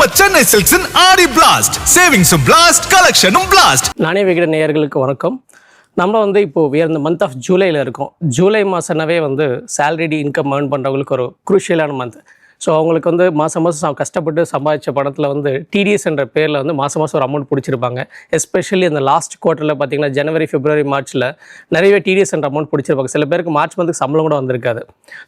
நம்ம சென்னை சில்க்ஸின் ஆடி blast சேவிங்ஸும் blast கலெக்ஷனும் blast. நானே விகடன் நேயர்களுக்கு வணக்கம். நம்ம இப்போது இந்த மந்த் ஆஃப் ஜூலையில் இருக்கோம். ஜூலை மாதம்னாவே சேலரிடி இன்கம் ஏர்ன் பண்ணுறவங்களுக்கு ஒரு குரூஷியலான மந்த். ஸோ அவங்களுக்கு மாதம் மாதம் கஷ்டப்பட்டு சம்பாதிச்ச பணத்தில் டிடிஎஸ் என்ற பேரில் மாதம் மாதம் ஒரு அமௌண்ட் பிடிச்சிருப்பாங்க. எஸ்பெஷலி இந்த லாஸ்ட் குவார்ட்டரில் பார்த்திங்கன்னா ஜனவரி பிப்ரவரி மார்ச்சில் நிறையவே டிடிஎஸ் என்ற அமௌண்ட் பிடிச்சிருப்பாங்க. சில பேருக்கு மார்ச் மந்த்துக்கு சம்பளம் கூட வந்திருக்காது.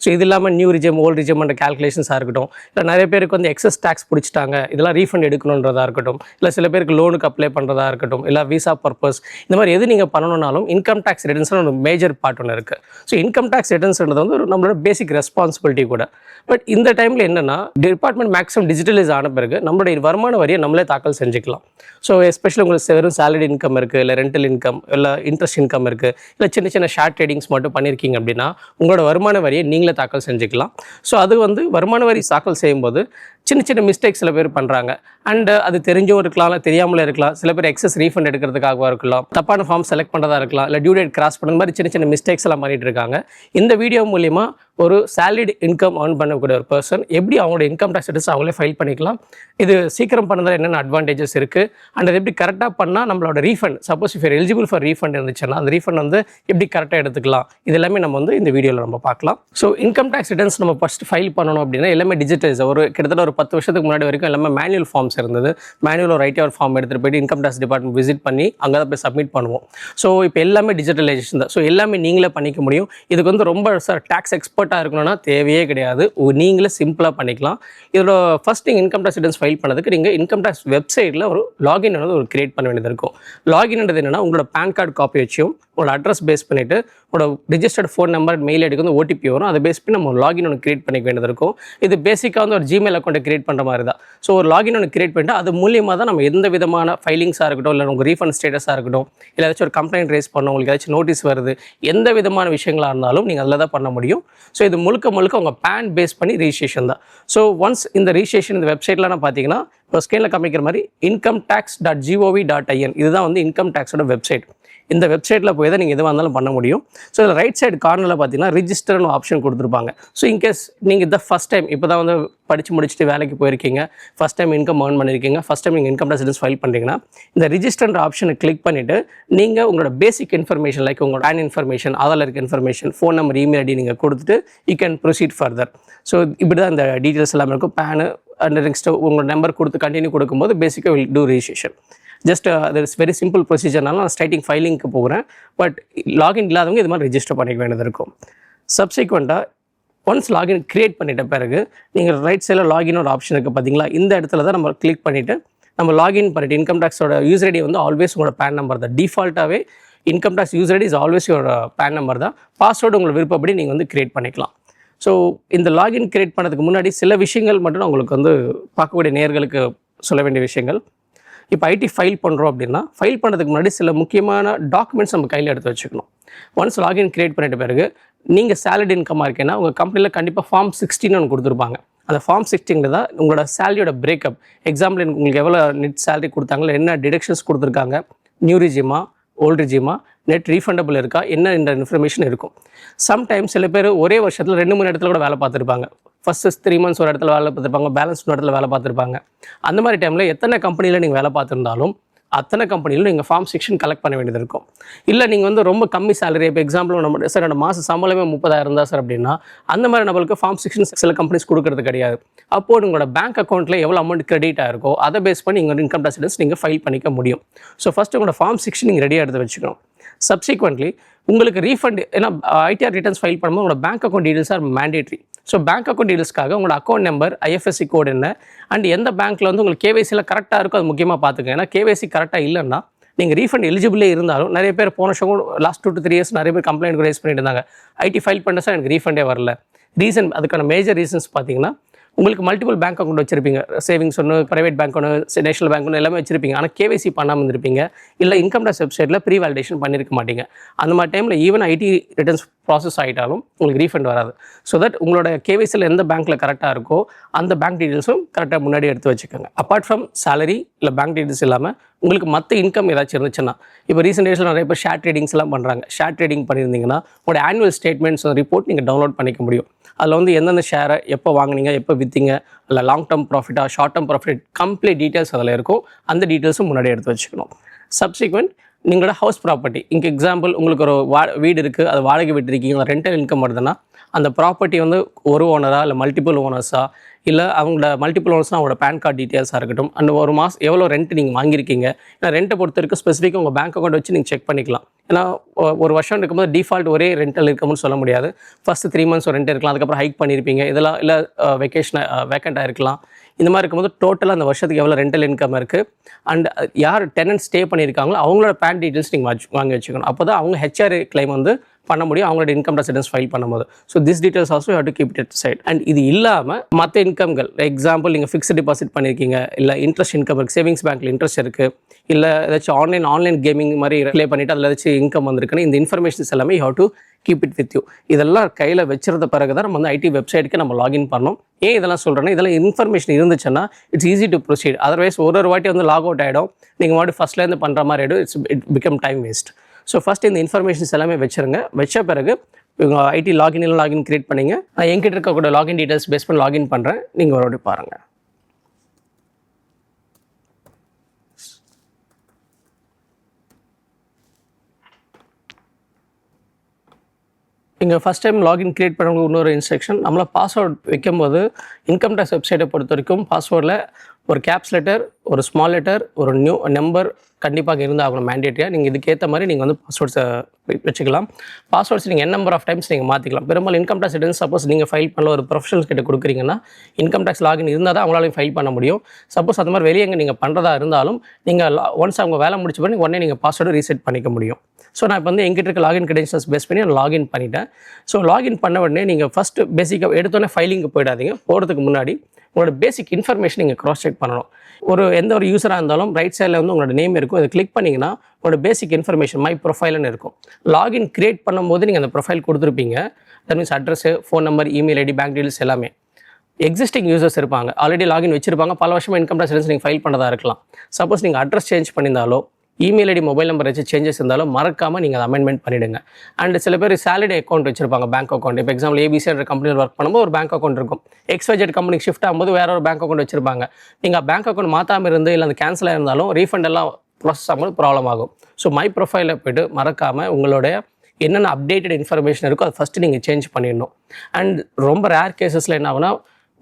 ஸோ இது இல்லாமல் நியூ ரிஜிம் ஓல்டு ரிஜிம் என்ற கேல்குலேஷன்ஸாக இருக்கட்டும், இல்லை நிறைய பேருக்கு எக்ஸஸ் டேக்ஸ் பிடிச்சிட்டாங்க, இதெல்லாம் ரீஃபண்ட் எடுக்கணுன்றதாக இருக்கட்டும், இல்லை சில பேருக்கு லோனுக்கு அப்ளை பண்ணுறதா இருக்கட்டும், இல்லை விசா பர்பஸ், இந்த மாதிரி எது நீங்கள் பண்ணணுன்னாலும் இன்கம் டேக்ஸ் ரிட்டர்ன்ஸ்னு ஒரு மேஜர் பார்ட் ஒன்று இருக்குது. ஸோ இன்கம் டேக்ஸ் ரிட்டர்ன்ஸ்ன்றது ஒரு நம்மளோட பேசிக் ரெஸ்பான்சிபிலிட்டி கூட. பட் இந்த டைமில் என்னென்னா டிபார்ட்மெண்ட் மேக்ஸிமம் டிஜிட்டலைஸ் ஆன பிறகு நம்மளுடைய வருமான வரியை நம்மளே தாக்கல் செஞ்சுக்கலாம். ஸோ எஸ்பெஷலி உங்களுக்கு வெறும் சேலரி இன்கம் இருக்குது, இல்லை ரெண்டல் இன்கம், இல்லை இன்ட்ரெஸ்ட் இன்கம் இருக்குது, இல்லை சின்ன சின்ன ஷார்ட் ட்ரேடிங்ஸ் மட்டும் பண்ணியிருக்கீங்க அப்படின்னா உங்களோட வருமான வரியை நீங்களே தாக்கல் செஞ்சுக்கலாம். ஸோ அது வருமான வரி தாக்கல் செய்யும்போது சின்ன சின்ன மிஸ்டேக்ஸ் சில பேர் பண்ணுறாங்க. அண்டு அது தெரிஞ்சும் இருக்கலாம், இல்லை தெரியாமலே இருக்கலாம். சில பேர் எக்ஸஸ் ரீஃபண்ட் எடுக்கிறதுக்காக இருக்கலாம், தப்பான ஃபார்ம் செலக்ட் பண்ணுறதா இருக்கலாம், இல்லை டியூ டேட் கிராஸ் பண்ணுற மாதிரி சின்ன சின்ன மிஸ்டேக்ஸ் எல்லாம் பண்ணிட்டு இருக்காங்க. இந்த வீடியோ மூலிமா ஒரு சேலரிட் இன்கம் ஏர்ன் பண்ணக்கூடிய ஒரு பர்சன் எப்படி அவங்களோட இன்கம் டேக்ஸ் ரிட்டர்ன்ஸ் அவங்களே ஃபைல் பண்ணிக்கலாம், இது சீக்கிரம் பண்ணதில் என்னென்ன அட்வான்டேஜஸ் இருக்குது, அண்ட் அது எப்படி கரெக்டாக பண்ணால் நம்மளோட refund, suppose if eligible for refund இருந்துச்சுன்னா அந்த ரீஃபண்ட் எப்படி கரெக்டாக எடுத்துக்கலாம், இது எல்லாமே நம்ம இந்த வீடியோவில் நம்ம பார்க்கலாம். ஸோ இன்கம் டேக்ஸ் ரிட்டர்ன்ஸ் நம்ம ஃபஸ்ட் ஃபைல் பண்ணணும் அப்படின்னா எல்லாமே டிஜிட்டலைஸ். கிட்டத்தட்ட ஒரு 10 வருஷத்துக்கு முன்னாடி வரைக்கும் எல்லாமே மேனுவல் ஃபார்ம்ஸ் இருந்தது. மேனுவல் ஒரு ஐடி ஃபார்ம் எடுத்துகிட்டு போயிட்டு இன்கம் டேக்ஸ் டிபார்ட்மெண்ட் விசிட் பண்ணி அங்கே தான் போய் சப்மிட் பண்ணுவோம். ஸோ இப்போ எல்லாமே டிஜிட்டலைசேஷன் தான். ஸோ எல்லாமே நீங்களே பண்ணிக்க முடியும். இதுக்கு ரொம்ப டேக்ஸ் எக்ஸ்பர்ட்டாக இருக்கணும்னா தேவையே கிடையாது, நீங்களே சிம்பிளாக பண்ணிக்கலாம். இதோட ஃபர்ஸ்ட் நீங்கள் இன்கம் டேக்ஸ் ரிட்டர்ன்ஸ் ஃபைல் பண்ணதுக்கு நீங்கள் இன்கம் டேக்ஸ் வெப்சைட்டில் ஒரு லாகின் ஒரு கிரியேட் பண்ண வேண்டியது இருக்கும். லாகின்ன்றது என்னென்னா உங்களோட பேன் கார்டு காப்பி வச்சும் உங்களோட அட்ரஸ் பேஸ் பண்ணிவிட்டு உங்களோட ரிஜிஸ்டர்ட் ஃபோன் நம்பர் மெயில் ஐடிக்கு ஓடிபி வரும். அதை பேஸ் பண்ணி நம்ம ஒரு லாகின் ஒன்று கிரியேட் பண்ணிக்க வேண்டியது இருக்கும். இது பேசிக்காக ஒரு ஜிமெயில் அக்கௌண்ட்டை கிரியேட் பண்ணுற மாதிரி தான். ஸோ ஒரு லாகின் ஒன்று கிரியேட் பண்ணிட்டு அது மூலியமாக தான் நம்ம எந்த விதமான ஃபைலிங்ஸாக இருக்கட்டும், இல்லை உங்கள் ரீஃபண்ட் ஸ்டேட்டஸாக இருக்கட்டும், இல்லை ஏதாச்சும் ஒரு கம்ப்ளைண்ட் ரைஸ் பண்ணணும், உங்களுக்கு ஏதாச்சும் நோட்டீஸ் வருது, எந்த விதமான விஷயங்களாக இருந்தாலும் நீங்கள் அதில் தான் பண்ண முடியும். ஸோ இது முழுக்க உங்கள் பேன் பேஸ் பண்ணி ரிஜிஸ்ட்ரேஷன் தான். ஸோ ஒன்ஸ் இந்த ரிஜிஸ்ட்ரேஷன் இந்த வெப்சைட்லாம் பார்த்தீங்கன்னா இப்போ ஸ்க்ரீனில் காமிக்கிற மாதிரி incometax.gov.in இதுதான் இன்கம் டேக்ஸோட வெப்சைட். இந்த வெப்சைட்டில் போய் தான் நீங்கள் எதுவாக இருந்தாலும் பண்ண முடியும். ஸோ இதில் ரைட் சைடு கார்னரில் பார்த்தீங்கன்னா ரிஜிஸ்டர்னு ஆப்ஷன் கொடுத்துருப்பாங்க. ஸோ இன்கேஸ் நீங்கள் இந்த ஃபஸ்ட் டைம் இப்போ தான் படித்து முடிச்சுட்டு வேலைக்கு போயிருக்கீங்க, ஃபஸ்ட் டைம் இன்கம் ஏர்ன் பண்ணியிருக்கீங்க, ஃபஸ்ட் டைம் நீங்கள் இன்கம் டேக்ஸ் ரிட்டர்ன்ஸ் ஃபைல் பண்ணுறீங்கன்னா இந்த ரிஜிஸ்டர் ஆப்ஷனை கிளிக் பண்ணிவிட்டு நீங்கள் உங்களோட பேசிக் இன்ஃபர்மேஷன் லைக் உங்களோட பேன் இன்ஃபர்மேஷன், ஆதார் இருக்க information, phone number, email ID நீங்கள் கொடுத்துட்டு you can proceed further. So இப்படி தான் இந்த டீட்டெயில்ஸ் எல்லாமே இருக்கும். பேனு அண்ட் நெக்ஸ்ட்டு உங்களோட நம்பர் கொடுத்து கண்டினியூ கொடுக்கும்போது பேசிக்காக வில் டூ ரிஜிஸ்ட்ரேஷன். ஜஸ்ட் அது இஸ் வெரி சிம்பிள் ப்ரொசீஜர்னால நான் ஸ்டார்டிங் ஃபைலிங்க்கு போகிறேன். பட் லாகின் இல்லாதவங்க இது மாதிரி ரெஜிஸ்டர் பண்ணிக்க வேண்டியது இருக்கும். சப்சிக்வெண்ட்டாக ஒன்ஸ் லாகின் க்ரியேட் பண்ணிட்ட பிறகு நீங்கள் ரைட் சைடில் லாகின் ஒரு ஆப்ஷன் இருக்குது பார்த்தீங்களா, இந்த இடத்துல தான் நம்ம கிளிக் பண்ணிவிட்டு நம்ம லாகின் பண்ணிவிட்டு இன்கம் டேக்ஸோட யூசர் ஐடி ஆல்வேஸ் உங்களோட பேன் நம்பர் தான். டிஃபால்ட்டாகவே income tax user ID is always உங்களோட பேன் நம்பர் தான். பாஸ்வேர்டு உங்களுக்கு விருப்பப்படி நீங்கள் க்ரியேட் பண்ணிக்கலாம். ஸோ இந்த லாகின் க்ரியேட் பண்ணதுக்கு முன்னாடி சில விஷயங்கள் மட்டும் நான் உங்களுக்கு பார்க்கக்கூடிய நேயர்களுக்கு சொல்ல வேண்டிய விஷயங்கள். இப்போ ஐடி ஃபைல் பண்ணுறோம் அப்படின்னா ஃபைல் பண்ணுறதுக்கு முன்னாடி சில முக்கியமான டாக்குமெண்ட்ஸ் நம்ம கையில் எடுத்து வச்சுக்கணும். ஒன்ஸ் லாகின் க்ரியேட் பண்ணிட்ட பிறகு நீங்கள் சேலரி இன்கமாக இருக்கேன்னா உங்கள் கம்பெனியில் கண்டிப்பாக ஃபார்ம் 16 ஒன்று கொடுத்துருப்பாங்க. அந்த ஃபார்ம் 16 தான் உங்களோட சேலரியோட பிரேக்கப். எக்ஸாம்பிள் உங்களுக்கு எவ்வளோ நெட் சேலரி கொடுத்தாங்களோ, என்ன டிடக்ஷன்ஸ் கொடுத்துருக்காங்க, நியூ ரிஜிமா, ஓல்டு ரிஜிமா, நெட் ரீஃபண்டபிள் இருக்கா, என்ன இந்த இன்ஃபர்மேஷன் இருக்கும். சம்டைம்ஸ் சில பேர் ஒரே வருஷத்தில் 2-3 இடத்துல கூட வேலை பார்த்துருப்பாங்க. ஃபஸ்ட்டு 3 months ஒரு இடத்துல வேலை பார்த்துருப்பாங்க, பேலன்ஸ் ஒரு இடத்துல வேலை பார்த்துருப்பாங்க. அந்த மாதிரி டைமில் எத்தனை கம்பெனியில் நீங்கள் வேலை பார்த்துருந்தாலும் அத்தனை கம்பெனியில் நீங்கள் ஃபார்ம் 16 கலெக்ட் பண்ண வேண்டியது இருக்கும். இல்லை நீங்கள் ரொம்ப கம்மி சேலரி, இப்போ எக்ஸாம்பிள் நம்ம சார் என்னோட மாதம் சம்பளமே 30,000 தான் சார் அப்படின்னா அந்த மாதிரி நம்மளுக்கு ஃபார்ம் 16 சில கம்பெனிஸ் கொடுக்கறது கிடையாது. அப்போது உங்களோட பேங்க் அக்கௌண்ட்டில் எவ்வளோ அமௌண்ட் கிரெடிட் ஆயிருக்கோ அதை பேஸ் பண்ணி உங்கள் இன்கம் டேக்ஸ் ரிட்டர்ன்ஸ் நீங்கள் ஃபைல் பண்ணிக்க முடியும். ஸோ ஃபஸ்ட்டு உங்களோட ஃபார்ம் 16 நீங்கள் ரெடியாக எடுத்து வச்சுக்கணும். சப்சிக்வெண்ட்லி உங்களுக்கு ரீஃபண்ட், ஏன்னா ஐடிஆர் ரிட்டர்ன்ஸ் ஃபைல் பண்ணும்போது உங்களோட bank account details are mandatory. So bank account டீடைல்ஸ்க்காக உங்களோட அக்கௌண்ட் நம்பர், ஐஎஃப்எஸ்சி கோட் என்ன, அண்ட் எந்த பேங்க்கில் உங்களுக்கு கேவைசியில் கரெக்டாக இருக்கும் அது முக்கியமாக பார்த்துக்கங்க. ஏன்னா கேவைசி கரெக்டாக இல்லைன்னா நீங்கள் ரீஃபண்ட் எலிஜிபிளே இருந்தாலும் நிறைய பேர் போன வருஷம் லாஸ்ட் 2 to 3 years நிறைய பேர் கம்ப்ளைண்ட் ரைஸ் பண்ணிட்டு இருந்தாங்க, ஐடி ஃபைல் பண்ண சார் எனக்கு ரீஃபண்டே வரல. ரீசன், அதுக்கான மேஜர் ரீசன்ஸ் பார்த்தீங்கன்னா உங்களுக்கு மல்டிபிள் பேங்க் அக்கௌண்ட் வச்சிருப்பீங்க, சேவிங்ஸ் ஒன்று, பிரைவேட் பேங்க் ஒன்று, நேஷனல் பேங்க் ஒன்று எல்லாமே வச்சிருப்பீங்க. ஆனால் கேவைசி பண்ணாமல் இருந்திருப்பீங்க, இல்லை இன்கம் டேக்ஸ் வெப்சைட்டில் ப்ரீ வேலிடேஷன் பண்ணியிருக்க மாட்டீங்க. அந்த மாதிரி டைமில் ஈவன் ஐடி ரிட்டர்ன்ஸ் ப்ராசஸ் ஆகிட்டாலும் உங்களுக்கு ரீஃபண்ட் வராது. ஸோ தட் உங்களோட கேவைசியில் எந்த பேங்க்கில் கரெக்டாக இருக்கோ அந்த பேங்க் டீட்டெயில்ஸும் கரெக்டாக முன்னாடி எடுத்து வச்சுக்கோங்க. அப்பார்ட் ஃப்ரம் சேலரி இல்லை பேங்க் டீட்டெயில்ஸ் இல்லாமல் உங்களுக்கு மற்ற இன்கம் ஏதாச்சும் இருந்துச்சுன்னா, இப்போ ரீசெண்ட் டேஸில் நிறைய பேர் ஷேர் ட்ரேடிங்ஸ்லாம் பண்ணுறாங்க. ஷேர் ட்ரேடிங் பண்ணியிருந்தீங்கன்னா உங்களோட ஆனுவல் ஸ்டேட்மெண்ட்ஸ் ரிப்போர்ட் நீங்கள் டவுன்லோட் பண்ணிக்க முடியும். அதில் வந்து எந்தெந்த ஷேரை எப்போ வாங்குனீங்க, எப்போ விற்றீங்க, இல்லை லாங் டேர்ம் ப்ராஃபிட்டா, short term profit, complete details அதில் இருக்கும். அந்த டீட்டெயில்ஸும் முன்னாடி எடுத்து வச்சுக்கணும். சப்சிக்வெண்ட் நீங்களோட ஹவுஸ் ப்ராப்பர்ட்டி, இங்கே எக்ஸாம்பிள் உங்களுக்கு ஒரு வீடு இருக்குது, அது வாடகை விட்டுருக்கீங்க, ரெண்டல் இன்கம் வருதுன்னா அந்த ப்ராப்பர்ட்டி வந்து ஒரு ஓனரா இல்லை மல்டிபிள் ஓனர்ஸா, இல்லை அவங்களோட மல்டிபிள் ஓனர்ஸ்னால் அவங்களோட பேன் கார்டு டீட்டெயில்ஸாக இருக்கட்டும், அண்ட் ஒரு மாதம் எவ்வளோ ரெண்ட் நீங்கள் வாங்கியிருக்கீங்க. ஏன்னா ரெண்ட்டை பொறுத்த வரைக்கும் ஸ்பெசிஃபிக்காக உங்கள் பேங்க் அக்கௌண்ட் வச்சு நீங்கள் செக் பண்ணிக்கலாம். ஏன்னா ஒரு வருஷம் இருக்கும்போது டிஃபால்ட் ஒரே ரெண்டல் இருக்கும்னு சொல்ல முடியாது. ஃபஸ்ட்டு 3 months ரெண்ட் இருக்கலாம், அதுக்கப்புறம் ஹைக் பண்ணியிருப்பீங்க, இதெல்லாம் இல்லை வெக்கேஷன் வேக்கண்ட்டாக இருக்கலாம். இந்த மாதிரி இருக்கும்போது டோட்டலாக அந்த வருஷத்துக்கு எவ்வளோ ரெண்டல் இன்கம் இருக்குது அண்ட் யார் டெனன்ட் ஸ்டே பண்ணியிருக்காங்களோ அவங்களோட பேன் டீட்டெயில்ஸ் நீங்கள் வாங்கி வச்சுக்கணும். அப்போ தான் அவங்க ஹெச்ஆர்ஏ கிளைம் வந்து பண்ண முடியும் அவங்களோட இன்கம் டேக்ஸ் ரிட்டர்ன்ஸ் ஃபைல் பண்ணும்போது. So this details also you have to keep it side. And இது இல்லாமல் மற்ற இன்கம்கள், எக்ஸாம்பிள் நீங்கள் ஃபிக்ஸ்ட் டெபாசிட் பண்ணியிருக்கீங்க, இல்லை இன்ட்ரெஸ்ட் இன்கம் இருக்குது, சேவிங்ஸ் பேங்க்கில் இன்ட்ரெஸ்ட் இருக்குது, இல்லை ஏதாச்சும் ஆன்லைன் கேமிங் மாதிரி ப்ளே பண்ணிவிட்டு அதில் ஏதாச்சும் இன்கம் வந்திருக்குன்னு இந்த இன்ஃபர்மேஷன்ஸ் எல்லாமே you have to keep it with you. இதெல்லாம் கையில் வச்சிருந்த பிறகு தான் நம்ம வந்து ஐடி வெப்சைட்டுக்கு நம்ம லாகின் பண்ணோம். ஏன் இதெல்லாம் சொல்கிறேன்னா, இதெல்லாம் இன்ஃபர்மேஷன் இருந்துச்சுன்னா it's easy to proceed. Otherwise ஒரு வாட்டி வந்து லாக் அவுட் ஆகிடும், நீங்கள் வாட்டி ஃபஸ்ட்லேருந்து பண்ணுற மாதிரி ஆகிடும், it become time waste. So first இந்த இன்ஃபர்மேஷன்ஸ் எல்லாமே வச்சுருங்க. வச்ச பிறகு உங்கள் ஐடி லாகின் கிரியேட் பண்ணிங்க. நான் என்கிட்ட இருக்கக்கூடிய லாகின் டீட்டெயில்ஸ் பேஸ் பண்ணி லாகின் பண்ணுறேன். நீங்கள் ஒரு வாட்டி பாருங்கள். இங்கே ஃபஸ்ட் டைம் லாகின் கிரியேட் பண்ணவங்க இன்னொரு இன்ஸ்ட்ரக்ஷன், நம்மள பாஸ்வேர்ட் வைக்கும்போது இன்கம் டேக்ஸ் வெப்சைட்டை பொறுத்த வரைக்கும் பாஸ்வேர்டில் ஒரு கேப்ஸ் லெட்டர், ஒரு ஸ்மால் லெட்டர், ஒரு நியூ நம்பர் கண்டிப்பாக இருந்தாகணும் மேண்டேட்டரியாக. நீங்கள் இதுக்கேற்ற மாதிரி நீங்கள் வந்து பாஸ்வேர்ட்ஸை வச்சுக்கலாம். பாஸ்வேர்ட்ஸ் நீங்கள் என் நம்பர் ஆஃப் டைம்ஸ் நீங்கள் மாற்றிக்கலாம். பெரும்பாலும் இன்கம் டேக்ஸ் ரிட்டர்ன்ஸ் சப்போஸ் நீங்கள் ஃபைல் பண்ணல ஒரு ப்ரொஃபஷனல்ஸ் கிட்ட கொடுக்குறீங்கன்னா இன்கம் டேக்ஸ் லாகின் இருந்தால் தான் அவங்களாலையும் ஃபைல் பண்ண முடியும். சப்போஸ் அந்த மாதிரி வெளியே எங்கே நீங்கள் பண்ணுறதா இருந்தாலும் நீங்கள் ஒன்ஸ் அவங்க வேலை முடிச்ச பிறகு உடனே நீங்கள் பாஸ்வேர்டை ரீசெட் பண்ணிக்க முடியும். ஸோ நான் இப்போ வந்து எங்கிட்ட இருக்க லாகின் கிரெடென்ஷியல்ஸ் பேஸ் பண்ணி நான் லாகின் பண்ணிட்டேன். ஸோ லாகின் பண்ண உடனே நீங்கள் ஃபஸ்ட்டு பேசிக்காக எடுத்தோடனே ஃபைலிங்கு போயிடாதீங்க. போகிறதுக்கு முன்னாடி உங்களோட பேசிக் இன்ஃபர்மேஷன் நீங்கள் க்ராஸ் செக் பண்ணணும். எந்த ஒரு யூஸராக இருந்தாலும் ரைட் சைடில் வந்து உங்களோட நேம் இருக்கும். அதை கிளிக் பண்ணிங்கன்னா உங்களோட பேசிக் இன்ஃபர்மேஷன் மை ப்ரொஃபைல்னு இருக்கும். லாகின் கிரியேட் பண்ணும்போது நீங்கள் அந்த ப்ரொஃபைல் கொடுத்துருப்பீங்க. That means address, phone number, email ID, bank details எல்லாமே. எக்ஸிஸ்டிங் யூசர்ஸ் இருப்பாங்க, ஆல்ரெடி லாகின் வச்சிருப்பாங்க, பல வருஷமாக இன்கம் டேக்ஸ் ரிட்டர்ன்ஸ் நீங்கள் ஃபைல் பண்ணதாக இருக்கலாம். சப்போஸ் நீங்கள் அட்ரஸ் சேஞ்ச் பண்ணியிருந்தாலோ இமெயில் ஐடி, மொபைல் நம்பர் வச்சு சேஞ்சஸ் இருந்தாலும் மறக்காமல் நீங்கள் அதை அமெண்ட்மெண்ட் பண்ணிவிடுங்க. அண்ட் சில பேர் சேலரி அக்கௌண்ட் வச்சிருப்பாங்க, பேங்க் அக்கௌண்ட். இப்போ எக்ஸாம்பிள் ஏபிசின்ற கம்பெனியில் ஒர்க் பண்ணும்போது ஒரு பேங்க் அக்கௌண்ட் இருக்கும். XYZ கம்பெனிக்கு ஷிஃப்ட் ஆகும்போது வேற ஒரு பேங்க் அக்கௌண்ட் வச்சிருப்பாங்க. நீங்கள் பேங்க் அக்கௌண்ட் மாற்றாமல் இருந்து இல்லை அந்த கேன்சல் ஆயிருந்தாலும் ரீஃபண்ட் எல்லாம் ப்ராசஸ் ஆகும்போது ப்ராப்ளம் ஆகும். ஸோ மை ப்ரொஃபைலில் போய்ட்டு மறக்காமல் உங்களுடைய என்னென்ன அப்டேட்டட் இன்ஃபர்மேஷன் இருக்கோ அதை ஃபஸ்ட்டு நீங்கள் சேஞ்ச் பண்ணிடணும். அண்ட் ரொம்ப ரேர் கேசஸில் என்ன ஆகுனா,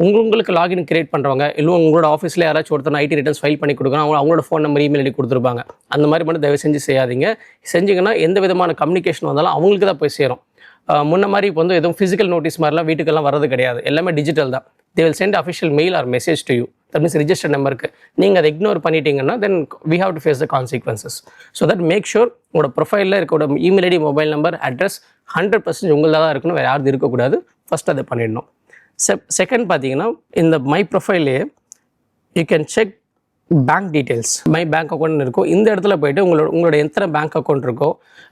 உங்களுக்கு லாகின் கிரியேட் பண்ணுறவங்க இல்லை உங்களோட ஆஃபீஸில் யாராச்சும் ஒருத்தர் ஐடி ரிட்டர்ன்ஸ் ஃபைல் பண்ணி கொடுக்குறாங்க, அவங்களோட ஃபோன் நம்பர், இமெயில் ஐடி கொடுத்துருப்பாங்க. அந்த மாதிரி மட்டும் தயவு செஞ்சு செய்யாதீங்க. செஞ்சிங்கன்னா எந்த விதமான கம்யூனிகேஷன் வந்தாலும் அவங்களுக்கு தான் போய் சேரும். முன்ன மாதிரி இப்போ வந்து எதுவும் ஃபிசிக்கல் நோட்டீஸ் மாதிரிலாம் வீட்டுக்கெல்லாம் வரது கிடையாது, எல்லாமே டிஜிட்டல் தான். They will send official mail or message to you. That means register நம்பருக்கு நீங்கள் அதை இக்னோர் பண்ணிட்டீங்கன்னா then we have to face the consequences. So that make sure உங்களோட ப்ரொஃபைலில் இருக்கோட email ID, mobile number, address 100% உங்களதாக தான் இருக்கணும், வேறு யாரும் இருக்கக்கூடாது. ஃபஸ்ட் அதை பண்ணிடணும். செகண்ட் பார்த்தீங்கன்னா, இந்த மை ப்ரொஃபைல்லையே you can check bank details. My bank account இருக்கும். இந்த இடத்துல போய்ட்டு உங்களோட எத்தனை பேங்க் அக்கௌண்ட் இருக்கோ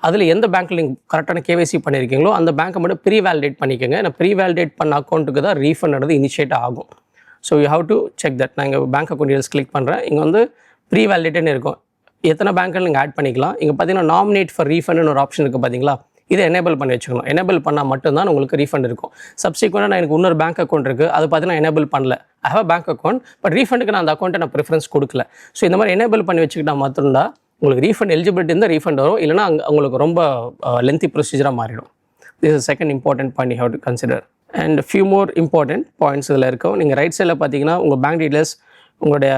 அதில் எந்த பேங்க்கில் நீங்கள் கரெக்டான கேவைசி பண்ணியிருக்கீங்களோ அந்த பேங்க்கை மட்டும் ப்ரீ வேலிடேட் பண்ணிக்கோங்க. ஏன்னா ப்ரீ வேலிடேட் பண்ண அக்கௌண்ட்டுக்கு தான் ரீஃபண்ட் இனிஷியேட் ஆகும். So you have to check that. நான் இங்கே பேங்க் அக்கௌண்ட் டீட்டெயில்ஸ் கிளிக் பண்ணுறேன். இங்கே வந்து ப்ரீ வேலிடேட்னு இருக்கும். எத்தனை பேங்க்கில் நீங்கள் ஆட் பண்ணிக்கலாம். இங்கே பார்த்தீங்கன்னா நாமினேட் ஃபார் ரீஃபண்ட்னு ஒரு ஆப்ஷன் இருக்குது பார்த்தீங்களா, இதை எனேபிள் பண்ணி வச்சுக்கணும். எனேபிள் பண்ணால் மட்டும்தான் உங்களுக்கு ரீஃபண்ட் இருக்கும். சப்சிக்வெண்ட்டாக நான் எனக்கு இன்னொரு பேங்க் அக்கௌண்ட் இருக்குது, அது பார்த்தீங்கன்னா எனேபிள் பண்ணல. I have bank account, but ரீஃபண்டுக்கு நான் அந்த அக்கௌண்ட்டை நான் ப்ரிஃபரன்ஸ் கொடுக்கல. ஸோ இந்த மாதிரி எனேபிள் பண்ணி வச்சுக்கிட்டா மட்டும்தான் உங்களுக்கு ரீஃபண்ட் எலிஜிபிலிட்டி இருந்தால் ரீஃபண்ட் வரும், இல்லைனா உங்களுக்கு ரொம்ப லென்த்தி ப்ரொசீஜராக மாறிடும். This is second important point you have to consider. And few more important points இதில் இருக்கும். நீங்கள் ரைட் சைடில் பார்த்தீங்கன்னா உங்கள் பேங்க் டீட்டெயில்ஸ், உங்களுடைய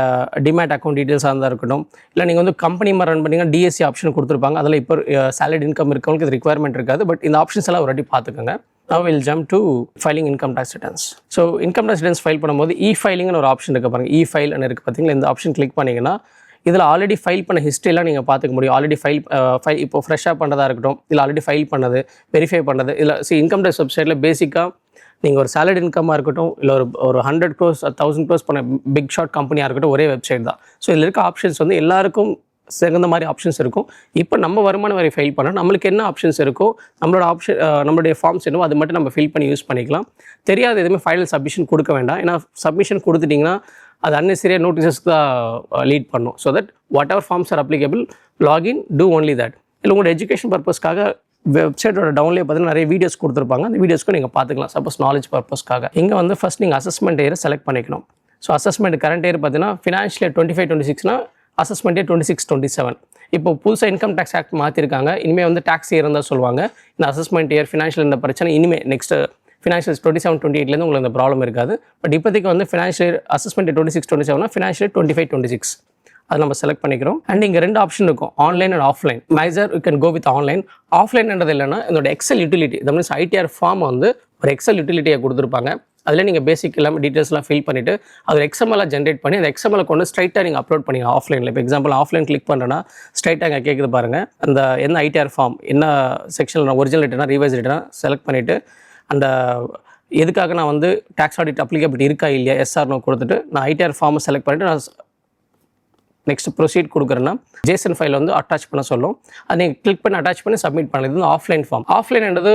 டிமேட் அக்கௌண்ட் டீட்டெயில்ஸாக இருந்தால் இருக்கட்டும், இல்லை நீங்கள் வந்து கம்பெனி மாதிரி ரன் பண்ணிங்கன்னா டிஎஸ்சி ஆப்ஷன் கொடுத்துருப்பாங்க. அதில் இப்போ சேலரி இன்கம் இருக்கவங்களுக்கு இது ரிக்வயர்மெண்ட் இருக்காது, பட் இந்த ஆப்ஷன்ஸ் எல்லாம் ஒரு வாட்டி பார்த்துக்கோங்க. Now we'll jump to filing income tax returns. So income tax returns file பண்ணும்போது இ-ஃபைலிங்னு ஒரு ஆப்ஷன் இருக்குது பாருங்கள், இ-ஃபைல் இருக்குது பார்த்தீங்களா. இந்த ஆப்ஷன் கிளிக் பண்ணிங்கன்னா இதில் ஆல்ரெடி ஃபைல் பண்ண ஹிஸ்ட்ரிலாம் நீங்கள் பார்த்துக்க முடியும். ஆல்ரெடி ஃபைல் இப்போ ஃப்ரெஷ்ஷாக பண்ணுறதா இருக்கட்டும், இல்லை ஆல்ரெடி ஃபைல் பண்ணது, வெரிஃபை பண்ணது. இதில் இன்கம் டேக்ஸ் வெப்சைட்டில் பேசிக்காக நீங்கள் ஒரு சேலரி இன்கமாக இருக்கட்டும், இல்லை ஒரு 100 crores 1000 crores பண்ண பிக் ஷார்ட் கம்பெனியாக இருக்கட்டும், ஒரே வெப்சைட் தான். ஸோ இதில் இருக்க ஆப்ஷன்ஸ் வந்து எல்லாருக்கும் சிறந்த மாதிரி ஆப்ஷன்ஸ் இருக்கும். இப்போ நம்ம வருமான வரி ஃபைல் பண்ணால் நம்மளுக்கு என்ன ஆப்ஷன்ஸ் இருக்கோ, நம்மளுடைய ஃபார்ம்ஸ் என்னவோ அது மட்டும் நம்ம ஃபில் பண்ணி யூஸ் பண்ணிக்கலாம். தெரியாத எதுவுமே ஃபைனல் சப்மிஷன் கொடுக்க வேண்டாம். ஏன்னா சப்மிஷன் கொடுத்துட்டிங்கன்னா அது அன்னெசரியாக நோட்டீஸஸ்க்கு தான் லீட் பண்ணும். So that whatever forms are applicable login to only that. இல்லை உங்களோட எஜுகேஷன் பர்பஸ்க்காக வெப்சைட்டோட டவுன்லேயே பார்த்தீங்கன்னா நிறைய வீடியோஸ் கொடுத்துருப்பாங்க. அந்த வீடியோஸ்க்கும் நீங்கள் பார்த்துக்கலாம் சப்போஸ் நாலேஜ் பர்பஸ்க்காக. இங்கே வந்து ஃபஸ்ட் நீங்கள் அசஸ்மெண்ட் இயரை செலக்ட் பண்ணிக்கணும். ஸோ அசஸ்மெண்ட் கரண்ட் இயர் பார்த்தீங்கன்னா ஃபினான்ஷியல் 25-26னா அசஸ்மெண்ட் இயர் 26-27. இப்போ புதுசாக இன்கம் டேக்ஸ் ஆக்ட் மாற்றிருக்காங்க. இனிமேல் வந்து டேக்ஸ் இயர் தான் சொல்லுவாங்க. இந்த அசஸ்மெண்ட் இயர் ஃபினான்ஷியல் இந்த பிரச்சனை இனிமேல் நெக்ஸ்ட் ஃபினான்ஷியல் 27-28 உங்களுக்கு இந்த ப்ராப்ளம் இருக்காது. பட் இப்போதைக்கு வந்து ஃபினான்ஷியல் அசஸ்மெண்ட் 26-27 ஃபினான்ஷியல் 25-26 அது நம்ம செலக்ட் பண்ணிக்கிறோம். அண்ட் இங்கே 2 ஆப்ஷன் இருக்கும், ஆன்லைன் அண்ட் ஆஃப்லைன். மைசர் you can go with online. ஆஃப்லைன்ன்றது இல்லைன்னா என்னோட Excel utility, that means ITR form வந்து ஒரு எக்ஸல் யூட்டிலிட்டியை கொடுத்துருப்பாங்க. அதில் நீங்கள் பேசிக் எல்லாமே டீட்டெயில்ஸ்லாம் ஃபில் பண்ணிவிட்டு அதில் எக்ஸ்எம்எல்லாம் ஜென்ரேட் பண்ணி அந்த எக்ஸ்எம்எல் கொண்டு ஸ்ட்ரைட்டாக நீங்கள் அப்லோட் பண்ணிங்க ஆஃப்லைனில். இப்போ எக்ஸாம்பிள் ஆஃப்லைன் கிளிக் பண்ணுறேன்னா ஸ்ட்ரைட்டாக அங்கே கேட்குது பாருங்கள், அந்த என்ன ஐடிஆர் ஃபார்ம் என்ன செக்ஷனில் நான் ஒரிஜினல் ரிட்டனா ரிவைஸ் ரிட்டனா செலக்ட் பண்ணிவிட்டு அந்த எதுக்காக நான் வந்து டேக்ஸ் ஆடிட் அப்ளிகபிலிட்டி இருக்கா இல்லையா எஸ்ஆர்னோ கொடுத்துட்டு நான் ஐடிஆர் ஃபார்மை செலக்ட் பண்ணிவிட்டு நான் நெக்ஸ்ட் ப்ரொசீட் கொடுக்குறேன்னா ஜேசன் ஃபைல் வந்து அட்டாச் பண்ண சொல்லும். அதை நீங்கள் கிளிக் பண்ணி அட்டாச் பண்ணி சப்மிட் பண்ணது வந்து ஆஃப்லைன் ஃபார்ம். ஆஃப்லைன்ன்றது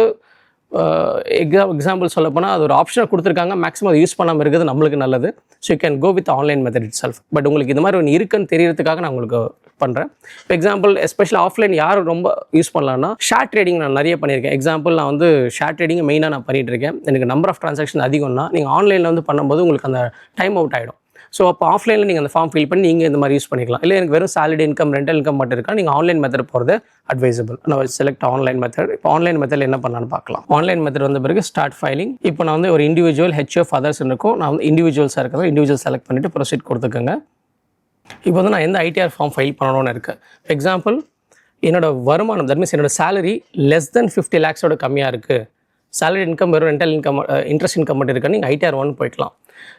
எக்ஸாம்பிள் சொல்ல போனால் அது ஒரு ஆப்ஷனை கொடுத்துருக்காங்க, மேக்ஸிமம் அதை யூஸ் பண்ணாமல் இருக்கிறது நம்மளுக்கு நல்லது. So you can go with online method itself. But உங்களுக்கு இது மாதிரி ஒன்று இருக்குன்னு தெரியறதுக்காக நான் உங்களுக்கு பண்ணுறேன். இப்போ எக்ஸாம்பிள் எஸ்பெஷலி ஆஃப்லைன் யார் ரொம்ப யூஸ் பண்ணலாம்னா ஷேர் ட்ரேடிங் நான் நிறைய பண்ணியிருக்கேன். எக்ஸாம்பிள் நான் வந்து ஷேர் ட்ரேடிங் மெயினாக நான் பண்ணிகிட்டு இருக்கேன். எனக்கு நம்பர் ஆஃப் ட்ரான்சாக்ஷன் அதிகம்னா நீங்கள் ஆன்லைனில் வந்து பண்ணும்போது உங்களுக்கு அந்த டைம் அவுட் ஆகிடும். ஸோ அப்போ ஆஃப்லைனில் நீங்கள் அந்த ஃபார்ம் ஃபில் பண்ணி நீங்கள் இந்த மாதிரி யூஸ் பண்ணிக்கலாம். இல்லை எனக்கு வெறும் சாலரி இன்கம் ரெண்டல் இன்கம் மட்டும் இருக்கா, நீங்கள் ஆன்லைன் மெத்தட் போகிறது அட்வைசபிள். நான் செலக்ட் ஆன்லைன் மெத்தட். இப்போ ஆன்லைன் மெத்தட் என்ன பண்ணலான்னு பார்க்கலாம். ஆன்லைன் மெத்தட் வந்த பிறகு ஸ்டார்ட் ஃபைலிங். இப்போ நான் வந்து ஒரு இண்டிவிஜுவல் ஹெச்எஃப் அதர்ஸ் இருக்கும், நான் வந்து இண்டிவிஜுவல்ஸாக இருக்கிறது இண்டிவிஜுவல் செலக்ட் பண்ணிவிட்டு ப்ரொசீட் கொடுத்துக்கோங்க. இப்போ வந்து நான் எந்த ஐடிஆர் ஃபார்ம் ஃபைல் பண்ணணும்னு இருக்கேன். எக்ஸாம்பிள் என்னோட வருமானம், தட் மீன்ஸ் என்னோட சேலரி லெஸ் தென் 50 lakhs கம்மியாக இருக்குது, சேலரி இன்கம் வெறும் ரெண்டல் இன்கம் இன்ட்ரெஸ்ட் இன்கம் மட்டும் இருக்குன்னு நீங்கள் ஐடிஆர் 1 போய்க்கலாம்.